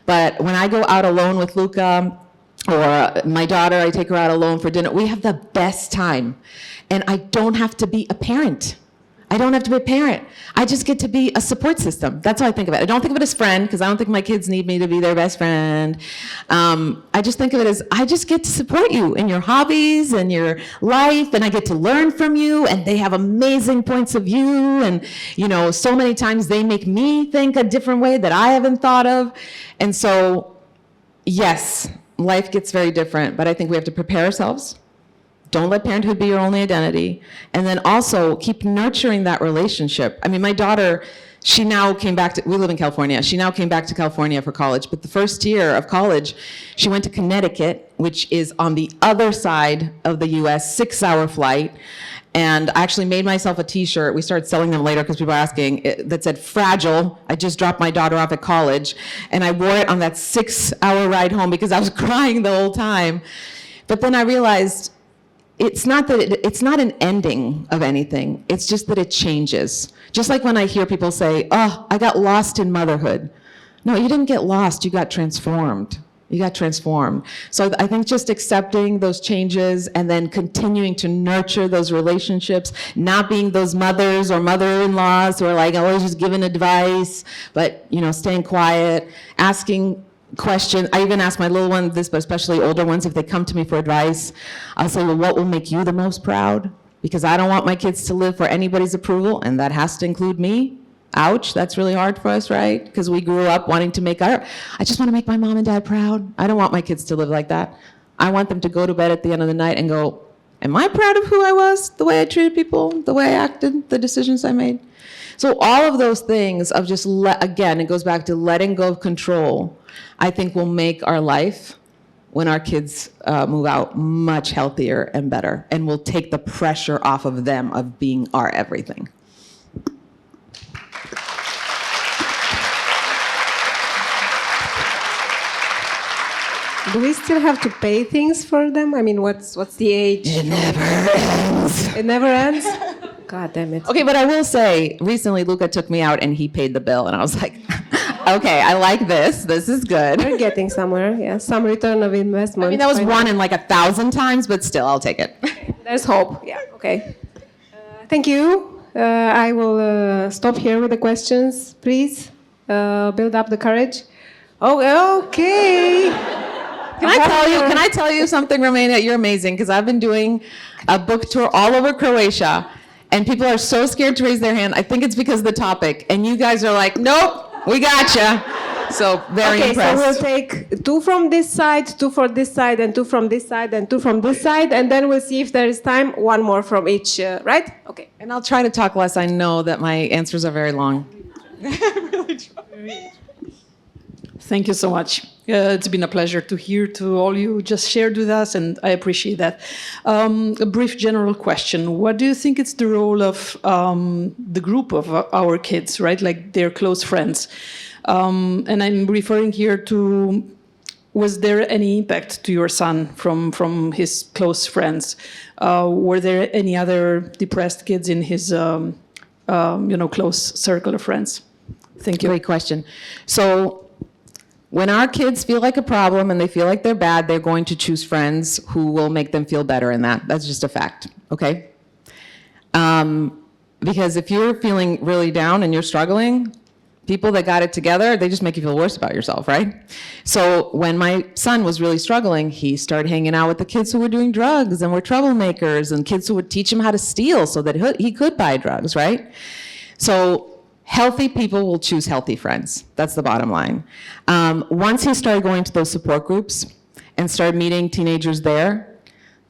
but when I go out alone with Luca or my daughter, I take her out alone for dinner, we have the best time. And I don't have to be a parent. I just get to be a support system. That's how I think of it. I don't think of it as friend, because I don't think my kids need me to be their best friend. I just think of it as, I just get to support you in your hobbies and your life, and I get to learn from you, and they have amazing points of view, and so many times they make me think a different way that I haven't thought of. And so, yes, life gets very different, but I think we have to prepare ourselves. Don't let parenthood be your only identity. And then also keep nurturing that relationship. I mean, my daughter, she now came back to, we live in California. She now came back to California for college. But the first year of college, she went to Connecticut, which is on the other side of the US, 6-hour flight. And I actually made myself a t-shirt. We started selling them later because people were asking, that said, "Fragile. I just dropped my daughter off at college." And I wore it on that 6-hour ride home because I was crying the whole time. But then I realized, it's not an ending of anything. It's just that it changes. Just like when I hear people say, "Oh, I got lost in motherhood." No, you didn't get lost, you got transformed. So I think just accepting those changes and then continuing to nurture those relationships, not being those mothers or mother-in-laws who are like always just giving advice, but staying quiet, asking question. I even ask my little ones this, but especially older ones, if they come to me for advice, I'll say, well, what will make you the most proud? Because I don't want my kids to live for anybody's approval, and that has to include me. Ouch, that's really hard for us, right? Because we grew up wanting to I just want to make my mom and dad proud. I don't want my kids to live like that. I want them to go to bed at the end of the night and go, am I proud of who I was, the way I treated people, the way I acted, the decisions I made? So all of those things of just, again, it goes back to letting go of control, I think will make our life, when our kids move out, much healthier and better, and will take the pressure off of them of being our everything. Do we still have to pay things for them? I mean, what's the age? It never ends. It never ends? God damn it. Okay, but I will say, recently Luca took me out and he paid the bill, and I was like, okay, I like this. This is good. We're getting somewhere, yeah. Some return of investment. I mean, that was one in like 1,000 times, but still, I'll take it. There's hope, yeah, okay. Thank you. I will stop here with the questions. Please build up the courage. Oh, okay. Can I tell you something, Romania? You're amazing, because I've been doing a book tour all over Croatia, and people are so scared to raise their hand. I think it's because of the topic, and you guys are like, nope, we gotcha. So very impressed. So we'll take 2 from this side, 2 for this side, and 2 from this side, and 2 from this side, and then we'll see if there is time, 1 more from each, right? Okay. And I'll try to talk less. I know that my answers are very long. Really try. Thank you so much. It's been a pleasure to hear to all you just shared with us, and I appreciate that. A brief general question. What do you think is the role of the group of our kids, right? Like their close friends. And I'm referring here to, was there any impact to your son from his close friends? Were there any other depressed kids in his close circle of friends? Thank you. Great question. So when our kids feel like a problem and they feel like they're bad, they're going to choose friends who will make them feel better in that. That's just a fact, okay? Because if you're feeling really down and you're struggling, people that got it together, they just make you feel worse about yourself, right? So when my son was really struggling, he started hanging out with the kids who were doing drugs and were troublemakers, and kids who would teach him how to steal so that he could buy drugs, right? So healthy people will choose healthy friends. That's the bottom line. Once he started going to those support groups and started meeting teenagers there,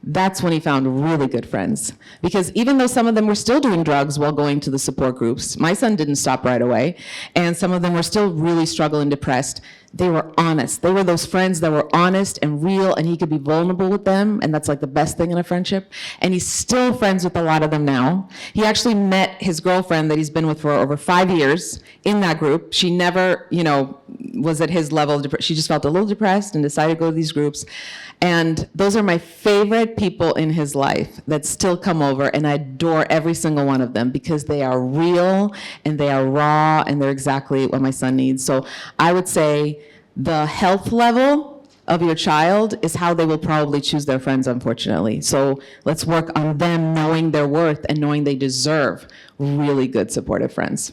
that's when he found really good friends. Because even though some of them were still doing drugs while going to the support groups, my son didn't stop right away, and some of them were still really struggling, depressed, they were honest. They were those friends that were honest and real, and he could be vulnerable with them, and that's like the best thing in a friendship. And he's still friends with a lot of them now. He actually met his girlfriend that he's been with for over 5 years in that group. She never, was at his level. She just felt a little depressed and decided to go to these groups. And those are my favorite people in his life that still come over, and I adore every single one of them because they are real and they are raw and they're exactly what my son needs. So I would say the health level of your child is how they will probably choose their friends, unfortunately. So let's work on them knowing their worth and knowing they deserve really good supportive friends.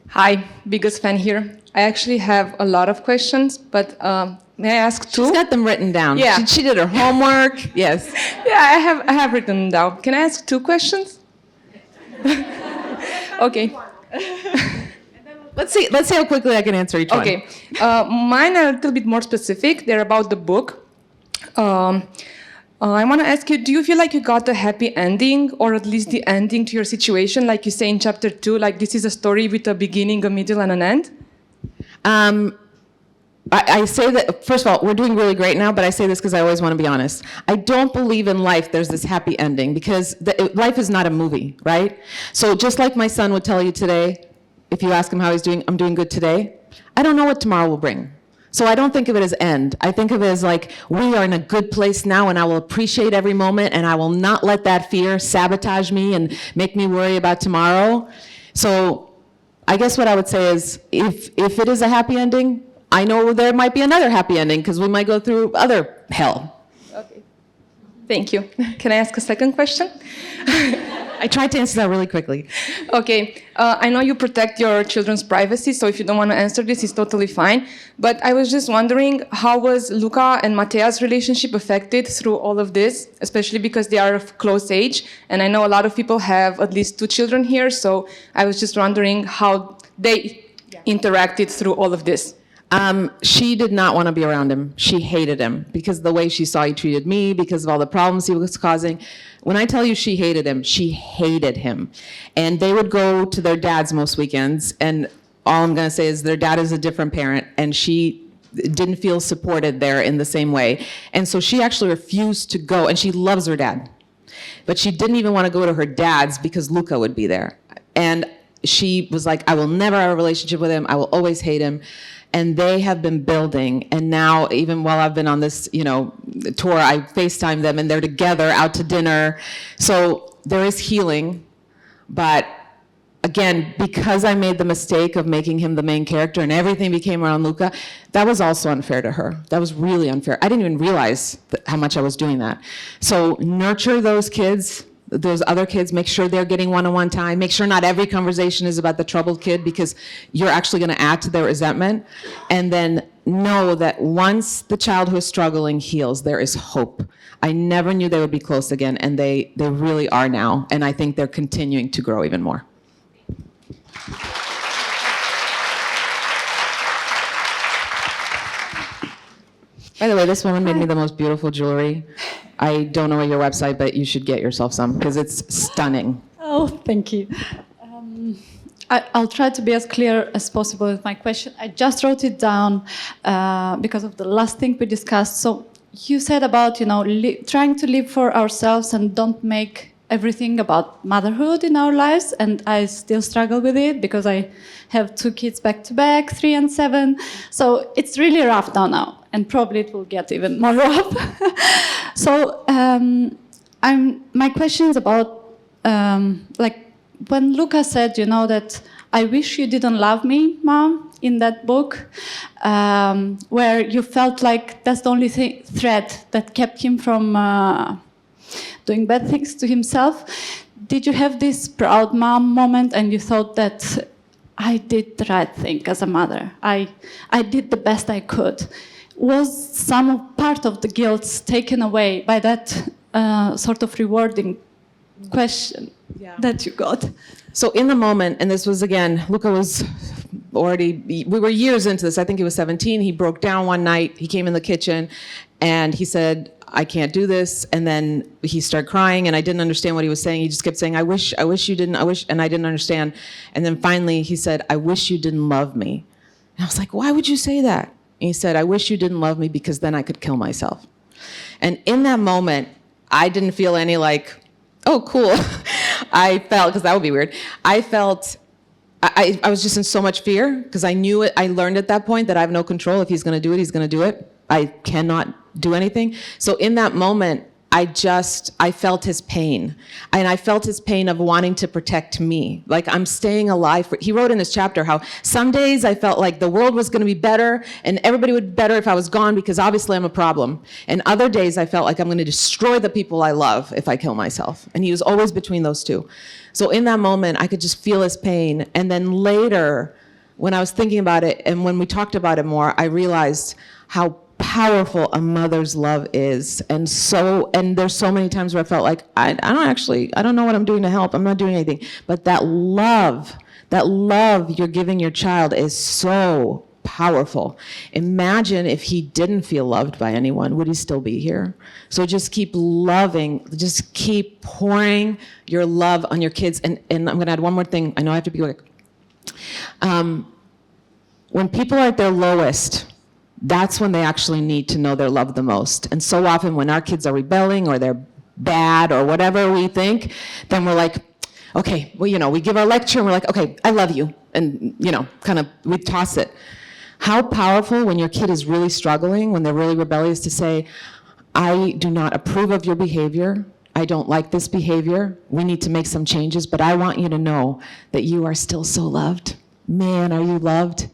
Hi, biggest fan here. I actually have a lot of questions, but may I ask 2? She's got them written down. Yeah. She did her homework. Yes. Yeah, I have written down. Can I ask 2 questions? Okay. Let's see how quickly I can answer each one. Okay. Mine are a little bit more specific. They're about the book. I want to ask you, do you feel like you got a happy ending, or at least the ending to your situation? Like you say in chapter 2, like this is a story with a beginning, a middle, and an end? I say that, first of all, we're doing really great now, but I say this because I always want to be honest. I don't believe in life there's this happy ending, because life is not a movie, right? So just like my son would tell you today, if you ask him how he's doing, I'm doing good today. I don't know what tomorrow will bring. So I don't think of it as end. I think of it as like, we are in a good place now, and I will appreciate every moment, and I will not let that fear sabotage me and make me worry about tomorrow. So I guess what I would say is, if it is a happy ending, I know there might be another happy ending, because we might go through other hell. Okay. Thank you. Can I ask a second question? I tried to answer that really quickly. Okay, I know you protect your children's privacy, so if you don't want to answer this, it's totally fine. But I was just wondering, how was Luca and Matea's relationship affected through all of this, especially because they are of close age? And I know a lot of people have at least 2 children here, so I was just wondering how they interacted through all of this. She did not want to be around him. She hated him because of the way she saw he treated me, because of all the problems he was causing. When I tell you she hated him, she hated him. And they would go to their dad's most weekends, and all I'm going to say is their dad is a different parent, and she didn't feel supported there in the same way. And so she actually refused to go, and she loves her dad. But she didn't even want to go to her dad's because Luca would be there. And she was like, I will never have a relationship with him. I will always hate him. And they have been building. And now, even while I've been on this, tour, I FaceTime them and they're together out to dinner. So there is healing. But again, because I made the mistake of making him the main character and everything became around Luca, that was also unfair to her. That was really unfair. I didn't even realize how much I was doing that. So nurture those kids, those other kids, make sure they're getting one-on-one time, make sure not every conversation is about the troubled kid because you're actually going to add to their resentment. And then know that once the child who is struggling heals, there is hope. I never knew they would be close again, and they really are now. And I think they're continuing to grow even more. By the way, this woman made me the most beautiful jewelry. I don't know your website, but you should get yourself some because it's stunning. Oh, thank you. I'll try to be as clear as possible with my question. I just wrote it down because of the last thing we discussed. So you said about, trying to live for ourselves and don't make everything about motherhood in our lives. And I still struggle with it because I have 2 kids back to back, 3 and 7. So it's really rough now. And probably it will get even more rough. So my question is about, when Luca said, that I wish you didn't love me, Mom, in that book, where you felt like that's the only thread that kept him from doing bad things to himself. Did you have this proud mom moment and you thought that I did the right thing as a mother? I did the best I could. Was some part of the guilt taken away by that sort of rewarding question that you got? So in the moment, and this was again, Luca was we were years into this. I think he was 17. He broke down one night. He came in the kitchen and he said, I can't do this. And then he started crying and I didn't understand what he was saying. He just kept saying, I wish you didn't, and I didn't understand. And then finally he said, I wish you didn't love me. And I was like, why would you say that? And he said, I wish you didn't love me because then I could kill myself. And in that moment, I didn't feel any oh, cool. I felt, because that would be weird, I felt, I was just in so much fear because I knew it. I learned at that point that I have no control. If he's going to do it, he's going to do it. I cannot do anything. So in that moment, I felt his pain. And I felt his pain of wanting to protect me. Like I'm staying alive. He wrote in his chapter how some days I felt like the world was going to be better and everybody would be better if I was gone because obviously I'm a problem. And other days I felt like I'm going to destroy the people I love if I kill myself. And he was always between those two. So in that moment, I could just feel his pain. And then later, when I was thinking about it and when we talked about it more, I realized how powerful a mother's love is. And there's so many times where I felt like, I don't know what I'm doing to help. I'm not doing anything. But that love you're giving your child is so powerful. Imagine if he didn't feel loved by anyone, would he still be here? So just keep loving, just keep pouring your love on your kids. And I'm going to add one more thing. I know I have to be quick. When people are at their lowest, that's when they actually need to know they're loved the most. And so often when our kids are rebelling or they're bad or whatever we think, then we're like, okay, well, we give our lecture and we're like, okay, I love you. And, we toss it. How powerful when your kid is really struggling, when they're really rebellious, to say, I do not approve of your behavior. I don't like this behavior. We need to make some changes, but I want you to know that you are still so loved. Man, are you loved?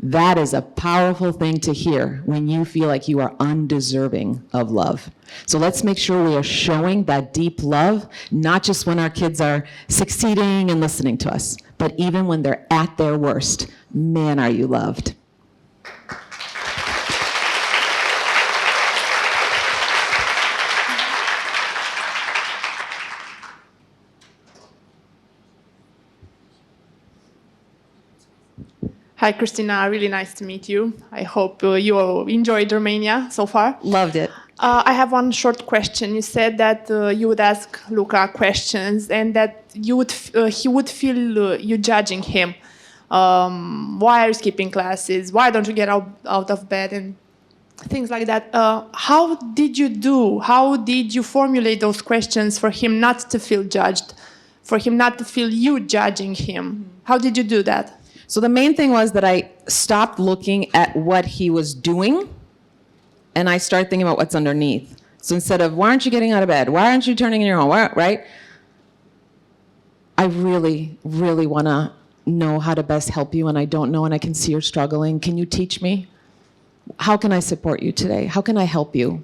That is a powerful thing to hear when you feel like you are undeserving of love. So let's make sure we are showing that deep love, not just when our kids are succeeding and listening to us, but even when they're at their worst. Man, are you loved. Hi, Kristina. Really nice to meet you. I hope you enjoyed Romania so far. Loved it. I have one short question. You said that you would ask Luca questions and that he would feel you judging him. Why are you skipping classes? Why don't you get out of bed? And things like that. How did you formulate those questions for him not to feel judged, for him not to feel you judging him? How did you do that? So the main thing was that I stopped looking at what he was doing and I started thinking about what's underneath. So instead of, why aren't you getting out of bed? Why aren't you turning in your home? Right? I really, really want to know how to best help you and I don't know and I can see you're struggling. Can you teach me? How can I support you today? How can I help you?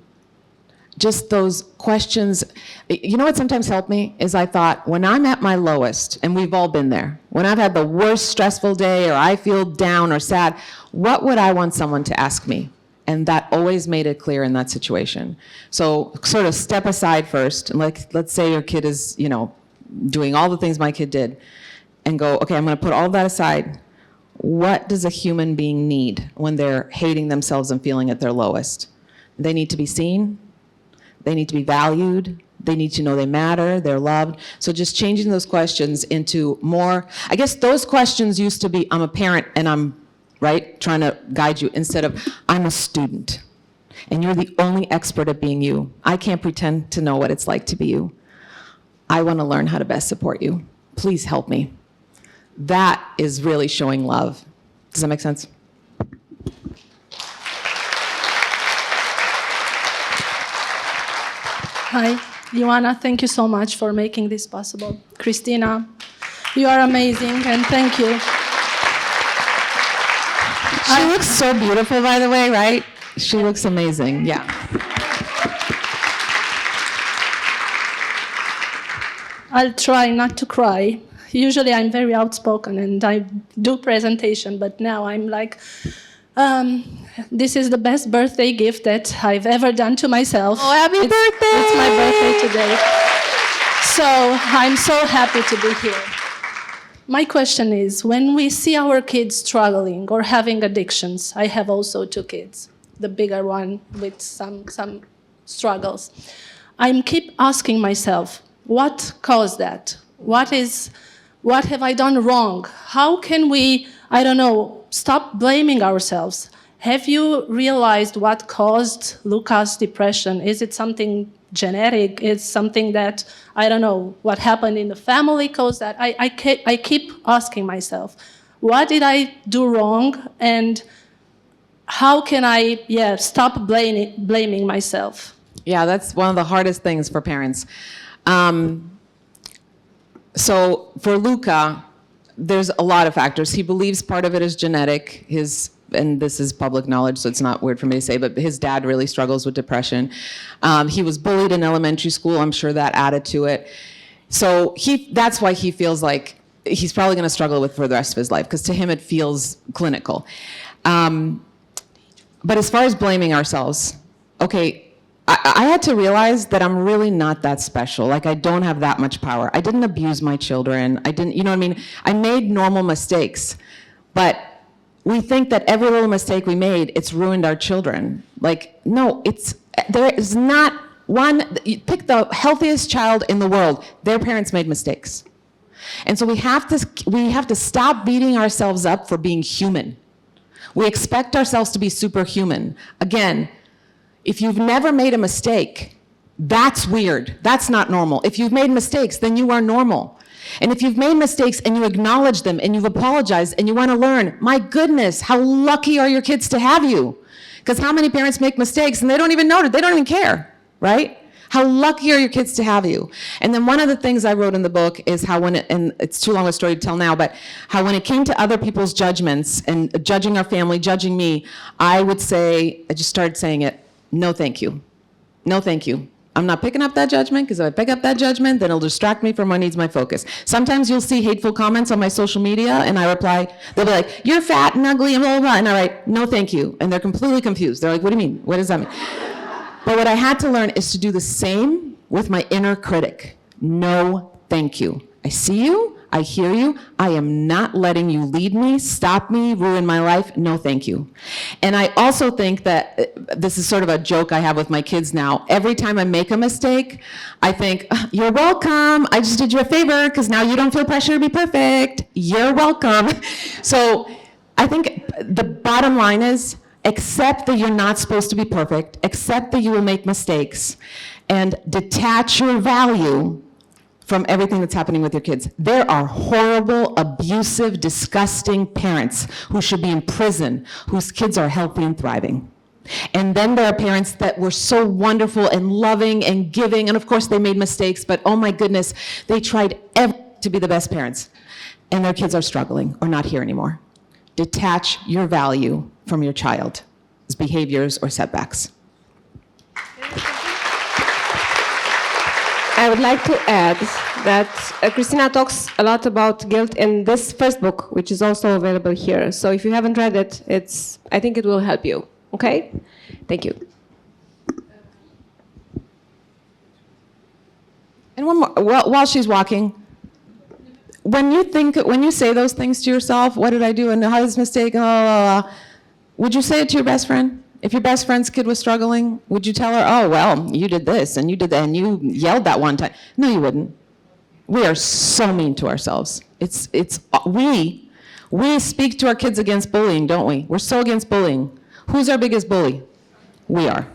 Just those questions. You know what sometimes helped me is I thought, when I'm at my lowest, and we've all been there, when I've had the worst stressful day or I feel down or sad, what would I want someone to ask me? And that always made it clear in that situation. So sort of step aside first, and let's say your kid is, doing all the things my kid did, and go, okay, I'm going to put all that aside. What does a human being need when they're hating themselves and feeling at their lowest? They need to be seen. They need to be valued. They need to know they matter, they're loved. So just changing those questions into more, I guess those questions used to be, I'm a parent and I'm, right, trying to guide you, instead of, I'm a student and you're the only expert at being you. I can't pretend to know what it's like to be you. I want to learn how to best support you. Please help me. That is really showing love. Does that make sense? Hi, Ioana, thank you so much for making this possible. Kristina, you are amazing, and thank you. She looks so beautiful, by the way, right? She looks amazing, yeah. I'll try not to cry. Usually I'm very outspoken and I do presentation, but now I'm like, this is the best birthday gift that I've ever done to myself. Oh, happy birthday! It's my birthday today. So I'm so happy to be here. My question is, when we see our kids struggling or having addictions, I have also 2 kids, the bigger one with some struggles. I keep asking myself, what caused that? What have I done wrong? How can we, stop blaming ourselves? Have you realized what caused Luca's depression? Is it something genetic? Is something that, what happened in the family caused that? I keep asking myself, what did I do wrong? And how can I, stop blaming myself? Yeah, that's one of the hardest things for parents. So for Luca, there's a lot of factors. He believes part of it is genetic. And this is public knowledge, so it's not weird for me to say, but his dad really struggles with depression. He was bullied in elementary school. I'm sure that added to it. So that's why he feels like he's probably going to struggle with for the rest of his life, because to him it feels clinical. But as far as blaming ourselves, okay, I had to realize that I'm really not that special. Like, I don't have that much power. I didn't abuse my children. I didn't, I made normal mistakes. But we think that every little mistake we made, it's ruined our children. Like, no, there is not one, you pick the healthiest child in the world, their parents made mistakes. And so we have to stop beating ourselves up for being human. We expect ourselves to be superhuman. Again, if you've never made a mistake, that's weird. That's not normal. If you've made mistakes, then you are normal. And if you've made mistakes and you acknowledge them and you've apologized and you want to learn, my goodness, how lucky are your kids to have you? Because how many parents make mistakes and they don't even notice, they don't even care, right? How lucky are your kids to have you? And then one of the things I wrote in the book is how and it's too long a story to tell now, but how when it came to other people's judgments and judging our family, judging me, I would say, I just started saying it, no thank you. No thank you. I'm not picking up that judgment, because if I pick up that judgment, then it'll distract me from what needs my focus. Sometimes you'll see hateful comments on my social media, and I reply, they'll be like, you're fat and ugly and blah, blah, blah, and I write, no thank you. And they're completely confused. They're like, what do you mean? What does that mean? But what I had to learn is to do the same with my inner critic. No thank you. I see you. I hear you. I am not letting you lead me, stop me, ruin my life. No, thank you. And I also think that this is sort of a joke I have with my kids now. Every time I make a mistake, I think, you're welcome. I just did you a favor because now you don't feel pressure to be perfect. You're welcome. So I think the bottom line is accept that you're not supposed to be perfect, accept that you will make mistakes, and detach your value from everything that's happening with your kids. There are horrible, abusive, disgusting parents who should be in prison, whose kids are healthy and thriving. And then there are parents that were so wonderful and loving and giving, and of course they made mistakes, but oh my goodness, they tried to be the best parents, and their kids are struggling or not here anymore. Detach your value from your child's behaviors or setbacks. I would like to add that Kristina talks a lot about guilt in this first book, which is also available here. So if you haven't read it, I think it will help you. Okay? Thank you. And one more, while she's walking, when you say those things to yourself, what did I do and how is this mistake, would you say it to your best friend? If your best friend's kid was struggling, would you tell her, oh, well, you did this and you did that and you yelled that one time? No, you wouldn't. We are so mean to ourselves. We speak to our kids against bullying, don't we? We're so against bullying. Who's our biggest bully? We are.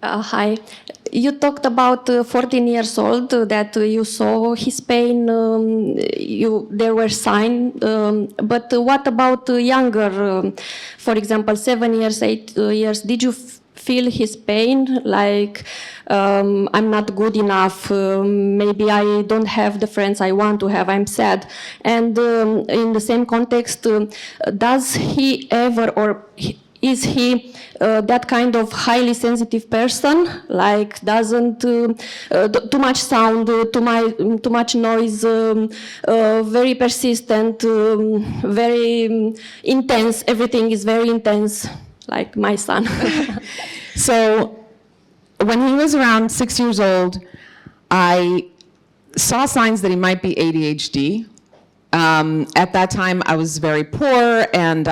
Hi. You talked about 14 years old, that you saw his pain, there were signs, but what about younger, for example, 7 years, 8 years, did you feel his pain, like I'm not good enough, maybe I don't have the friends I want to have, I'm sad. And in the same context, does he ever, or is he that kind of highly sensitive person, like doesn't too much sound, too much noise, very persistent, very intense, everything is very intense, like my son. So when he was around 6 years old, I saw signs that he might be ADHD. At that time, I was very poor, and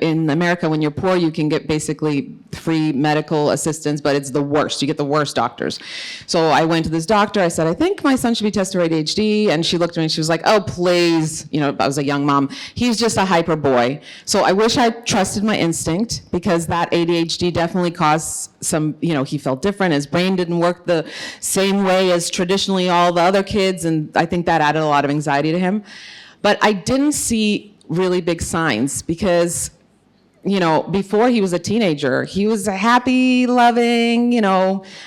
in America, when you're poor, you can get basically free medical assistance, but it's the worst. You get the worst doctors. So I went to this doctor. I said, I think my son should be tested for ADHD. And she looked at me and she was like, oh, please. I was a young mom. He's just a hyper boy. So I wish I trusted my instinct, because that ADHD definitely caused some, he felt different. His brain didn't work the same way as traditionally all the other kids. And I think that added a lot of anxiety to him. But I didn't see really big signs, because before he was a teenager, he was a happy, loving,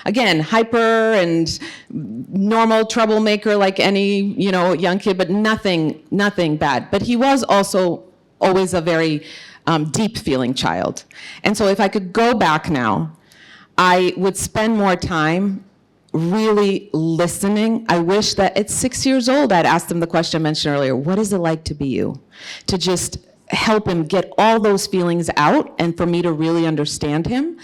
again, hyper and normal troublemaker like any, young kid, but nothing bad. But he was also always a very deep feeling child. And so if I could go back now, I would spend more time really listening. I wish that at 6 years old, I'd asked him the question I mentioned earlier, what is it like to be you? To just help him get all those feelings out and for me to really understand him.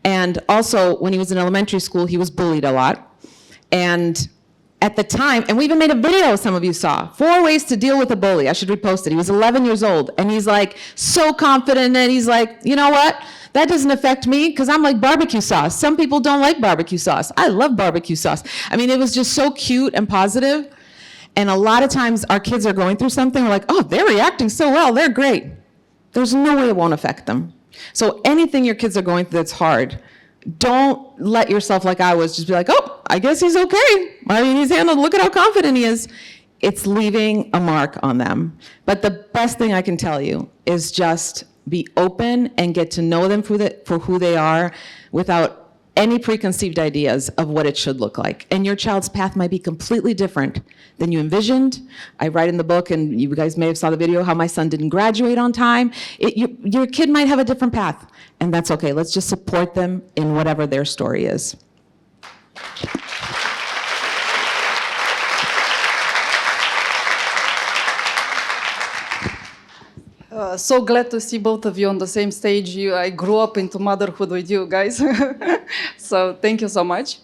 And also, when he was in elementary school, he was bullied a lot. And at the time, and we even made a video some of you saw, 4 ways to deal with a bully. I should repost it. He was 11 years old, and he's like so confident, and he's like, you know what? That doesn't affect me because I'm like barbecue sauce. Some people don't like barbecue sauce. I love barbecue sauce. I mean, it was just so cute and positive. And a lot of times our kids are going through something, we're like, oh, they're reacting so well, they're great. There's no way it won't affect them. So anything your kids are going through that's hard, don't let yourself, like I was, just be like, oh, I guess he's okay. I mean, he's handled, look at how confident he is. It's leaving a mark on them. But the best thing I can tell you is just be open and get to know them for who they are without any preconceived ideas of what it should look like. And your child's path might be completely different than you envisioned. I write in the book, and you guys may have saw the video, how my son didn't graduate on time. Your kid might have a different path, and that's okay. Let's just support them in whatever their story is. So glad to see both of you on the same stage. I grew up into motherhood with you guys. So thank you so much.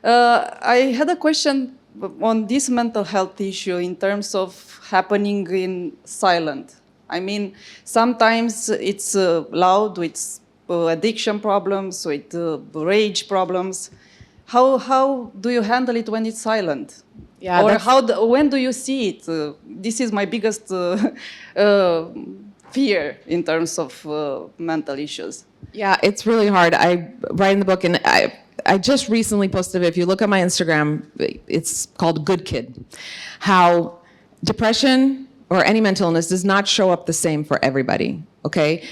I had a question on this mental health issue in terms of happening in silent. I mean, sometimes it's loud with addiction problems, with rage problems. How do you handle it when it's silent? Yeah, or when do you see it? This is my biggest fear in terms of mental issues. Yeah, it's really hard. I write in the book, and I just recently posted it. If you look at my Instagram, it's called Good Kid. How depression or any mental illness does not show up the same for everybody, okay?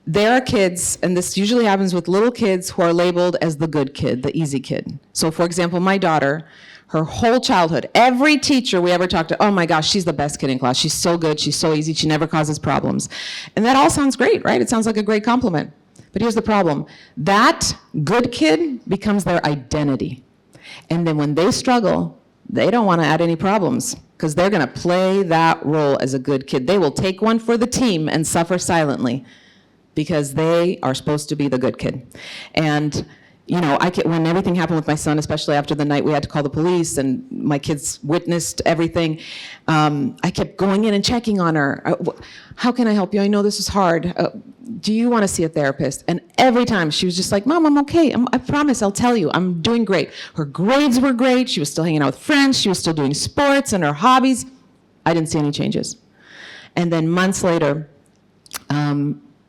There are kids, and this usually happens with little kids, who are labeled as the good kid, the easy kid. So for example, my daughter, her whole childhood, every teacher we ever talked to, oh my gosh, she's the best kid in class. She's so good, she's so easy, she never causes problems. And that all sounds great, right? It sounds like a great compliment. But here's the problem. That good kid becomes their identity. And then when they struggle, they don't want to add any problems, because they're going to play that role as a good kid. They will take one for the team and suffer silently, because they are supposed to be the good kid. And you know, when everything happened with my son, especially after the night we had to call the police and my kids witnessed everything, I kept going in and checking on her. How can I help you? I know this is hard. Do you want to see a therapist? And every time she was just like, Mom, I'm okay. I promise, I'll tell you, I'm doing great. Her grades were great. She was still hanging out with friends. She was still doing sports and her hobbies. I didn't see any changes. And then months later,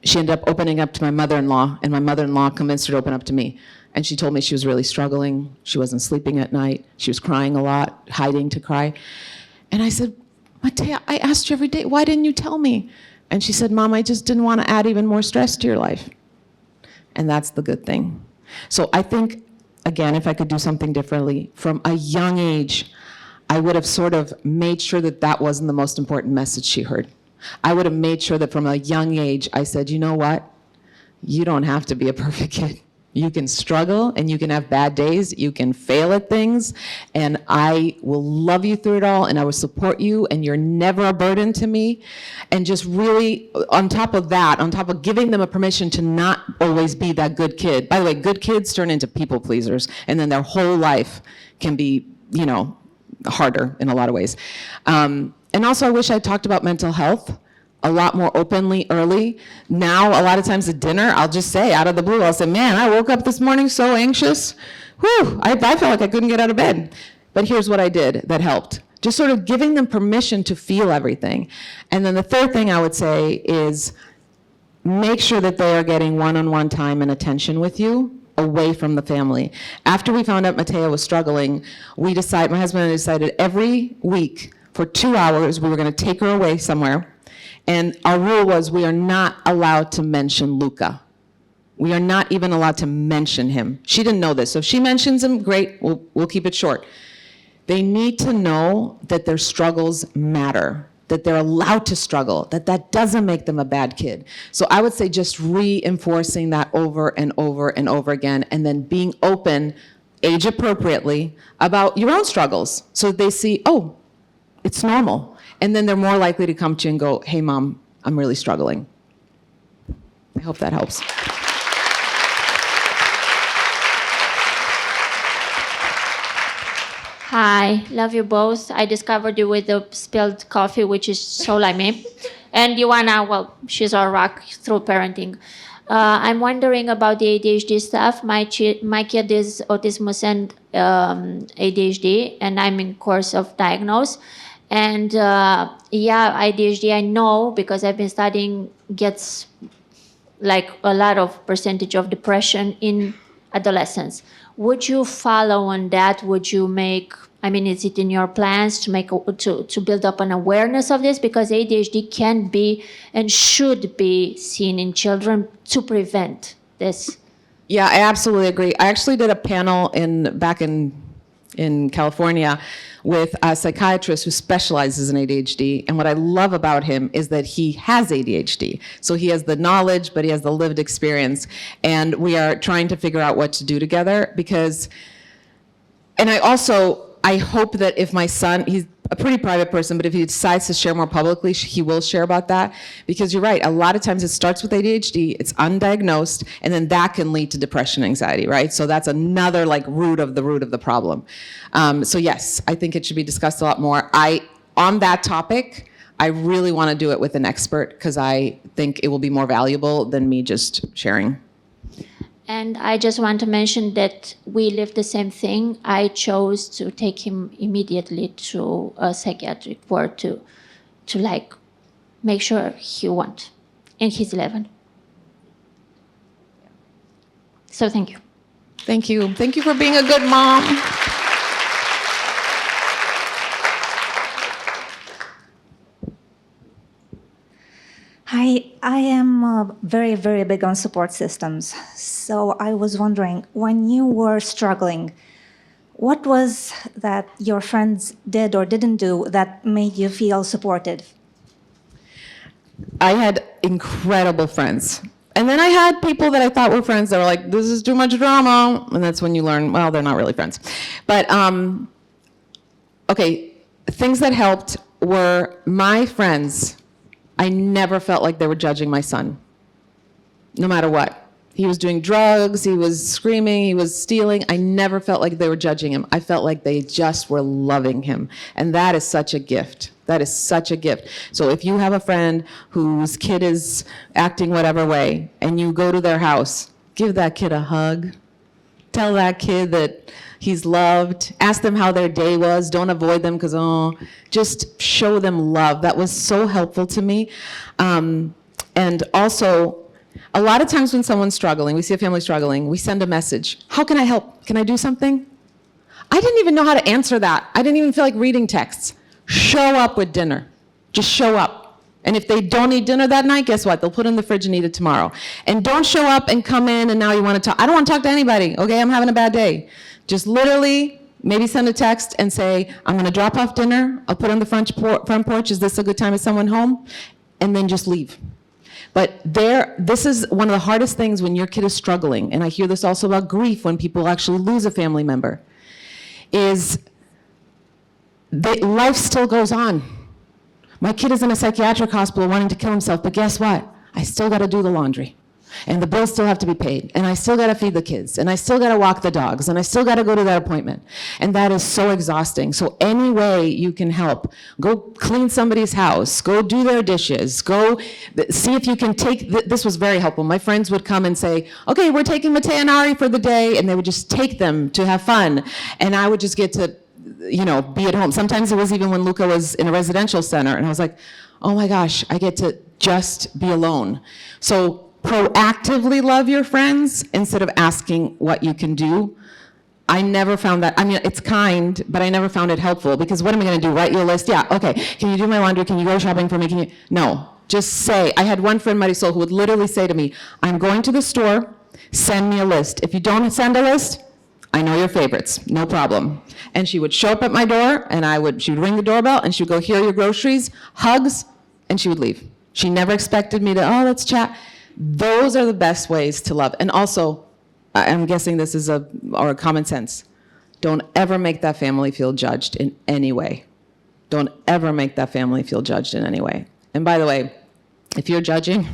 she ended up opening up to my mother-in-law, and my mother-in-law convinced her to open up to me. And she told me she was really struggling. She wasn't sleeping at night. She was crying a lot, hiding to cry. And I said, Matea, I asked you every day, why didn't you tell me? And she said, Mom, I just didn't want to add even more stress to your life. And that's the good thing. So I think, again, if I could do something differently, from a young age, I would have sort of made sure that that wasn't the most important message she heard. I would have made sure that from a young age, I said, you know what? You don't have to be a perfect kid. You can struggle, and you can have bad days. You can fail at things, and I will love you through it all, and I will support you, and you're never a burden to me. And just really, on top of that, on top of giving them a permission to not always be that good kid. By the way, good kids turn into people pleasers, and then their whole life can be, you know, harder in a lot of ways. And also, I wish I talked about mental health a lot more openly early. Now, a lot of times at dinner, I'll just say, out of the blue, I'll say, man, I woke up this morning so anxious. Whew, I felt like I couldn't get out of bed. But here's what I did that helped. Just sort of giving them permission to feel everything. And then the third thing I would say is make sure that they are getting one-on-one time and attention with you, away from the family. After we found out Matea was struggling, my husband and I decided every week for 2 hours, we were going to take her away somewhere. And our rule was we are not allowed to mention Luca. We are not even allowed to mention him. She didn't know this. So if she mentions him, great, we'll keep it short. They need to know that their struggles matter, that they're allowed to struggle, that doesn't make them a bad kid. So I would say just reinforcing that over and over and over again, and then being open, age appropriately, about your own struggles, so they see, oh, it's normal. And then they're more likely to come to you and go, hey, Mom, I'm really struggling. I hope that helps. Hi, love you both. I discovered you with the spilled coffee, which is so like me. And Ioana, well, she's our rock through parenting. I'm wondering about the ADHD stuff. My kid is autism and ADHD, and I'm in course of diagnose. And yeah, ADHD, I know because I've been studying, gets like a lot of percentage of depression in adolescents. Would you follow on that? Would you make, I mean, is it in your plans to make to build up an awareness of this? Because ADHD can be and should be seen in children to prevent this Yeah, I absolutely agree. I actually did a panel back in California with a psychiatrist who specializes in ADHD. And what I love about him is that he has ADHD. So he has the knowledge, but he has the lived experience. And we are trying to figure out what to do together because, and I hope that if my son, he's a pretty private person, but if he decides to share more publicly, he will share about that. Because you're right, a lot of times it starts with ADHD, it's undiagnosed, and then that can lead to depression, anxiety, right? So that's another root of the problem. So yes, I think it should be discussed a lot more. On that topic, I really want to do it with an expert because I think it will be more valuable than me just sharing. And I just want to mention that we live the same thing. I chose to take him immediately to a psychiatric ward to make sure he won't. And he's 11. So thank you. Thank you. Thank you for being a good mom. Hi, I am very, very big on support systems. So I was wondering, when you were struggling, what was that your friends did or didn't do that made you feel supported? I had incredible friends. And then I had people that I thought were friends that were like, this is too much drama. And that's when you learn, well, they're not really friends. But, okay, things that helped were my friends. I never felt like they were judging my son, no matter what. He was doing drugs, he was screaming, he was stealing. I never felt like they were judging him. I felt like they just were loving him. And that is such a gift. That is such a gift. So if you have a friend whose kid is acting whatever way, and you go to their house, give that kid a hug. Tell that kid that he's loved. Ask them how their day was. Don't avoid them because, just show them love. That was so helpful to me. And also, a lot of times when someone's struggling, we see a family struggling, we send a message. How can I help? Can I do something? I didn't even know how to answer that. I didn't even feel like reading texts. Show up with dinner. Just show up. And if they don't eat dinner that night, guess what? They'll put it in the fridge and eat it tomorrow. And don't show up and come in and now you want to talk. I don't want to talk to anybody, okay? I'm having a bad day. Just literally maybe send a text and say, I'm going to drop off dinner. I'll put it on the front porch. Is this a good time? Is someone home? And then just leave. But this is one of the hardest things when your kid is struggling, and I hear this also about grief when people actually lose a family member, is that life still goes on. My kid is in a psychiatric hospital wanting to kill himself, but guess what? I still got to do the laundry. And the bills still have to be paid. And I still got to feed the kids. And I still got to walk the dogs. And I still got to go to that appointment. And that is so exhausting. So any way you can help, go clean somebody's house, go do their dishes, go see if you can take, this was very helpful. My friends would come and say, okay, we're taking Mateo and Ari for the day. And they would just take them to have fun. And I would just get to, be at home. Sometimes it was even when Luca was in a residential center. And I was like, oh my gosh, I get to just be alone. So proactively love your friends instead of asking what you can do. I never found that, it's kind, but I never found it helpful because what am I going to do? Write you a list? Yeah, okay. Can you do my laundry? Can you go shopping for me? No, just say. I had one friend, Marisol, who would literally say to me, I'm going to the store, send me a list. If you don't send a list, I know your favorites, no problem. And she would show up at my door and she would ring the doorbell and she would go, here are your groceries, hugs, and she would leave. She never expected me to, let's chat. Those are the best ways to love. And also, I'm guessing this is a common sense. Don't ever make that family feel judged in any way. Don't ever make that family feel judged in any way. And by the way, if you're judging,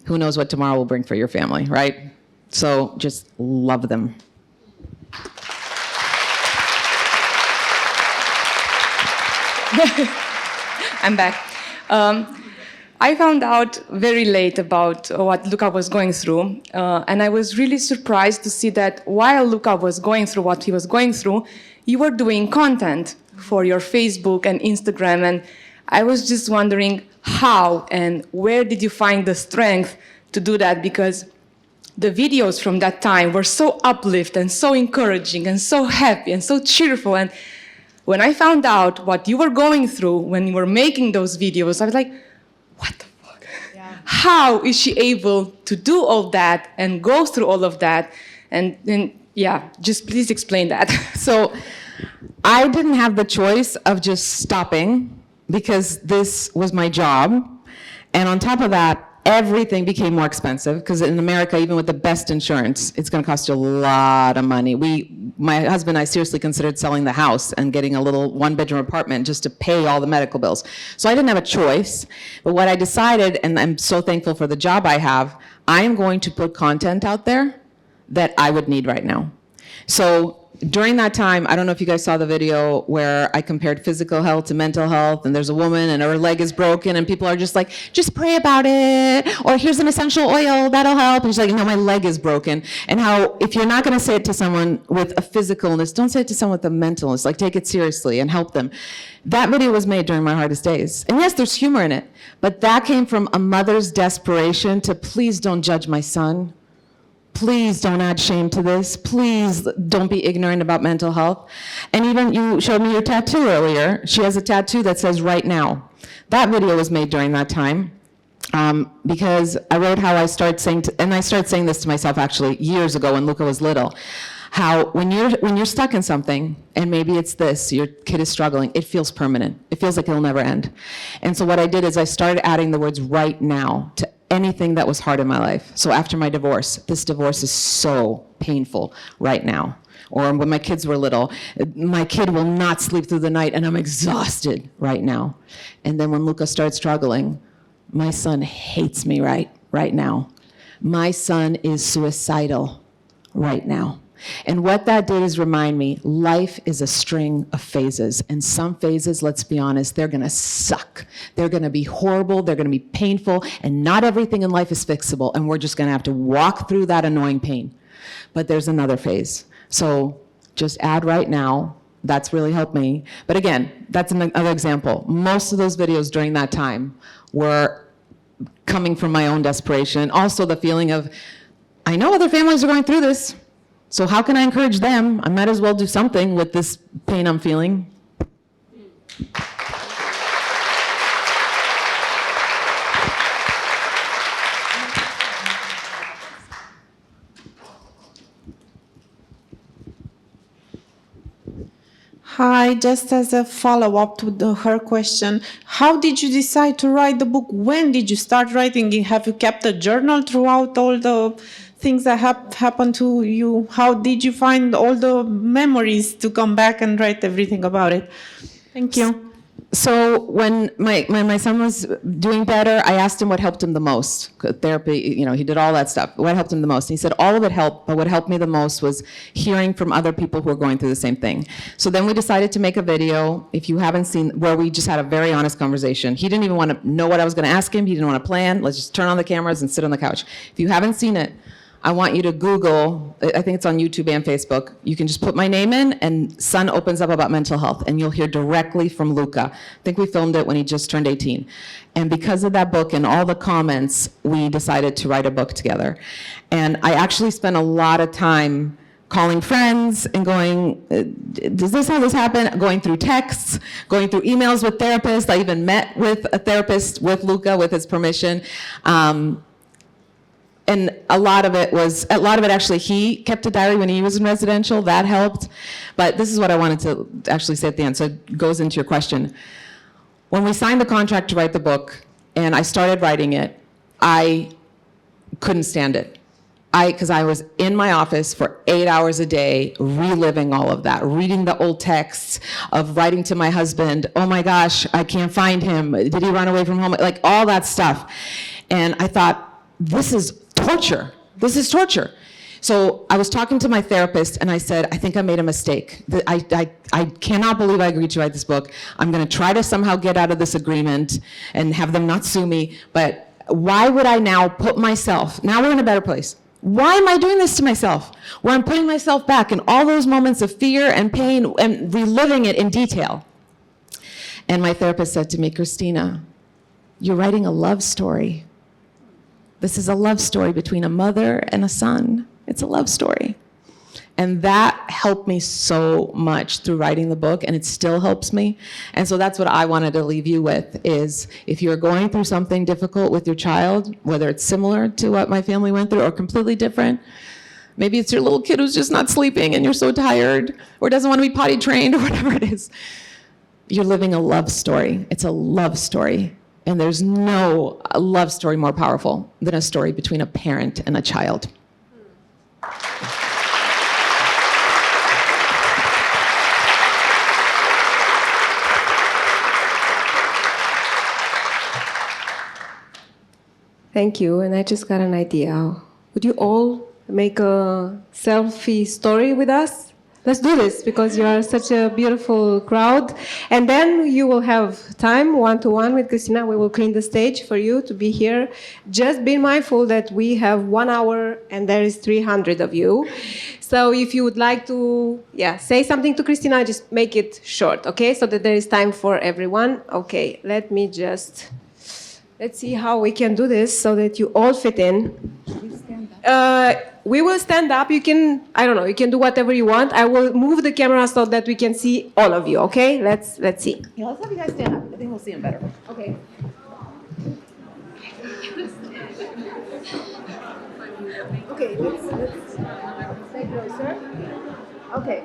who knows what tomorrow will bring for your family, right? So just love them. I'm back. I found out very late about what Luca was going through, and I was really surprised to see that while Luca was going through what he was going through, you were doing content for your Facebook and Instagram, and I was just wondering how and where did you find the strength to do that, because the videos from that time were so uplifting and so encouraging and so happy and so cheerful. And when I found out what you were going through when you were making those videos, I was like, what the fuck? Yeah. how is she able to do all that and go through all of that? And yeah, just please explain that. So I didn't have the choice of just stopping because this was my job. And on top of that, everything became more expensive because in America, even with the best insurance, it's going to cost you a lot of money. My husband and I seriously considered selling the house and getting a little one-bedroom apartment just to pay all the medical bills. So I didn't have a choice. But what I decided, and I'm so thankful for the job I have, I am going to put content out there that I would need right now. So during that time, I don't know if you guys saw the video where I compared physical health to mental health, and there's a woman and her leg is broken and people are just like, just pray about it, or here's some essential oil, that'll help. And she's like, no, my leg is broken. And how if you're not gonna say it to someone with a physical illness, don't say it to someone with a mental illness, like take it seriously and help them. That video was made during my hardest days. And yes, there's humor in it, but that came from a mother's desperation to please don't judge my son. Please don't add shame to this. Please don't be ignorant about mental health. And even you showed me your tattoo earlier. She has a tattoo that says right now. That video was made during that time because I wrote how I started saying, and I started saying this to myself actually years ago when Luca was little, how when you're stuck in something, and maybe it's this, your kid is struggling, it feels permanent. It feels like it'll never end. And so what I did is I started adding the words right now to anything that was hard in my life. So after my divorce, this divorce is so painful right now. Or when my kids were little, my kid will not sleep through the night and I'm exhausted right now. And then when Luca started struggling, my son hates me right now. My son is suicidal right now. And what that did is remind me, life is a string of phases. And some phases, let's be honest, they're gonna suck. They're gonna be horrible, they're gonna be painful, and not everything in life is fixable, and we're just gonna have to walk through that annoying pain. But there's another phase. So just add right now, that's really helped me. But again, that's another example. Most of those videos during that time were coming from my own desperation. Also the feeling of, I know other families are going through this. So how can I encourage them? I might as well do something with this pain I'm feeling. Hi, just as a follow-up to her question, how did you decide to write the book? When did you start writing it? Have you kept a journal throughout all the things that have happened to you? How did you find all the memories to come back and write everything about it? Thank you. So when my son was doing better, I asked him what helped him the most. Therapy, he did all that stuff. What helped him the most? And he said all of it helped, but what helped me the most was hearing from other people who are going through the same thing. So then we decided to make a video, if you haven't seen, where we just had a very honest conversation. He didn't even want to know what I was going to ask him. He didn't want to plan. Let's just turn on the cameras and sit on the couch. If you haven't seen it, I want you to Google, I think it's on YouTube and Facebook. You can just put my name in and Son opens up about mental health and you'll hear directly from Luca. I think we filmed it when he just turned 18. And because of that book and all the comments, we decided to write a book together. And I actually spent a lot of time calling friends and going, does this how this happen? Going through texts, going through emails with therapists. I even met with a therapist with Luca with his permission. And a lot of it actually, he kept a diary when he was in residential, that helped. But this is what I wanted to actually say at the end, so it goes into your question. When we signed the contract to write the book, and I started writing it, I couldn't stand it. Because I was in my office for 8 hours a day, reliving all of that, reading the old texts of writing to my husband, oh my gosh, I can't find him, did he run away from home? Like all that stuff. And I thought, this is torture. This is torture. So I was talking to my therapist and I said, I think I made a mistake. I cannot believe I agreed to write this book. I'm going to try to somehow get out of this agreement and have them not sue me. But why would I now put myself, now we're in a better place. Why am I doing this to myself? Where I'm putting myself back in all those moments of fear and pain and reliving it in detail. And my therapist said to me, Kristina, you're writing a love story. This is a love story between a mother and a son. It's a love story. And that helped me so much through writing the book, and it still helps me. And so that's what I wanted to leave you with, is if you're going through something difficult with your child, whether it's similar to what my family went through or completely different, maybe it's your little kid who's just not sleeping and you're so tired or doesn't want to be potty trained or whatever it is, you're living a love story. It's a love story. And there's no love story more powerful than a story between a parent and a child. Thank you. And I just got an idea. Would you all make a selfie story with us? Let's do this, because you are such a beautiful crowd. And then you will have time one-to-one with Kristina. We will clean the stage for you to be here. Just be mindful that we have 1 hour and there is 300 of you. So if you would like to say something to Kristina, just make it short, okay? So that there is time for everyone. Okay, let's see how we can do this so that you all fit in. We will stand up. You can, you can do whatever you want. I will move the camera so that we can see all of you, okay? Let's see. Yeah, let's have you guys stand up. I think we'll see them better. Okay. Okay, let's stay closer. Okay.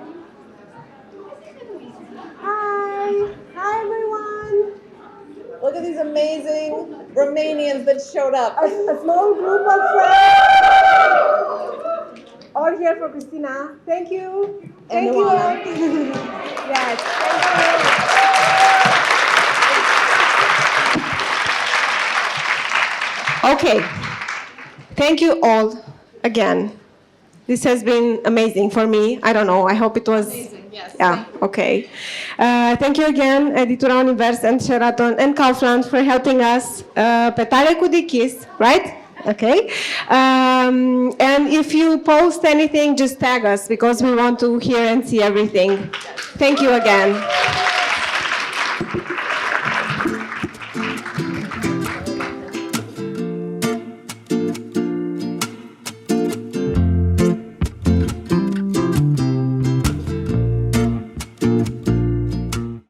Hi everyone. Look at these amazing Romanians that showed up. A small group of friends. All here for Kristina. Thank you. Thank you. Yes, thank you. Okay. Thank you all again. This has been amazing for me. I don't know. I hope it was. Amazing, yes. Yeah, okay. Thank you again, Editura Univers and Sheraton and Kaufland for helping us. Pe tale cu dichis, right? Okay. And if you post anything, just tag us because we want to hear and see everything. Thank you again.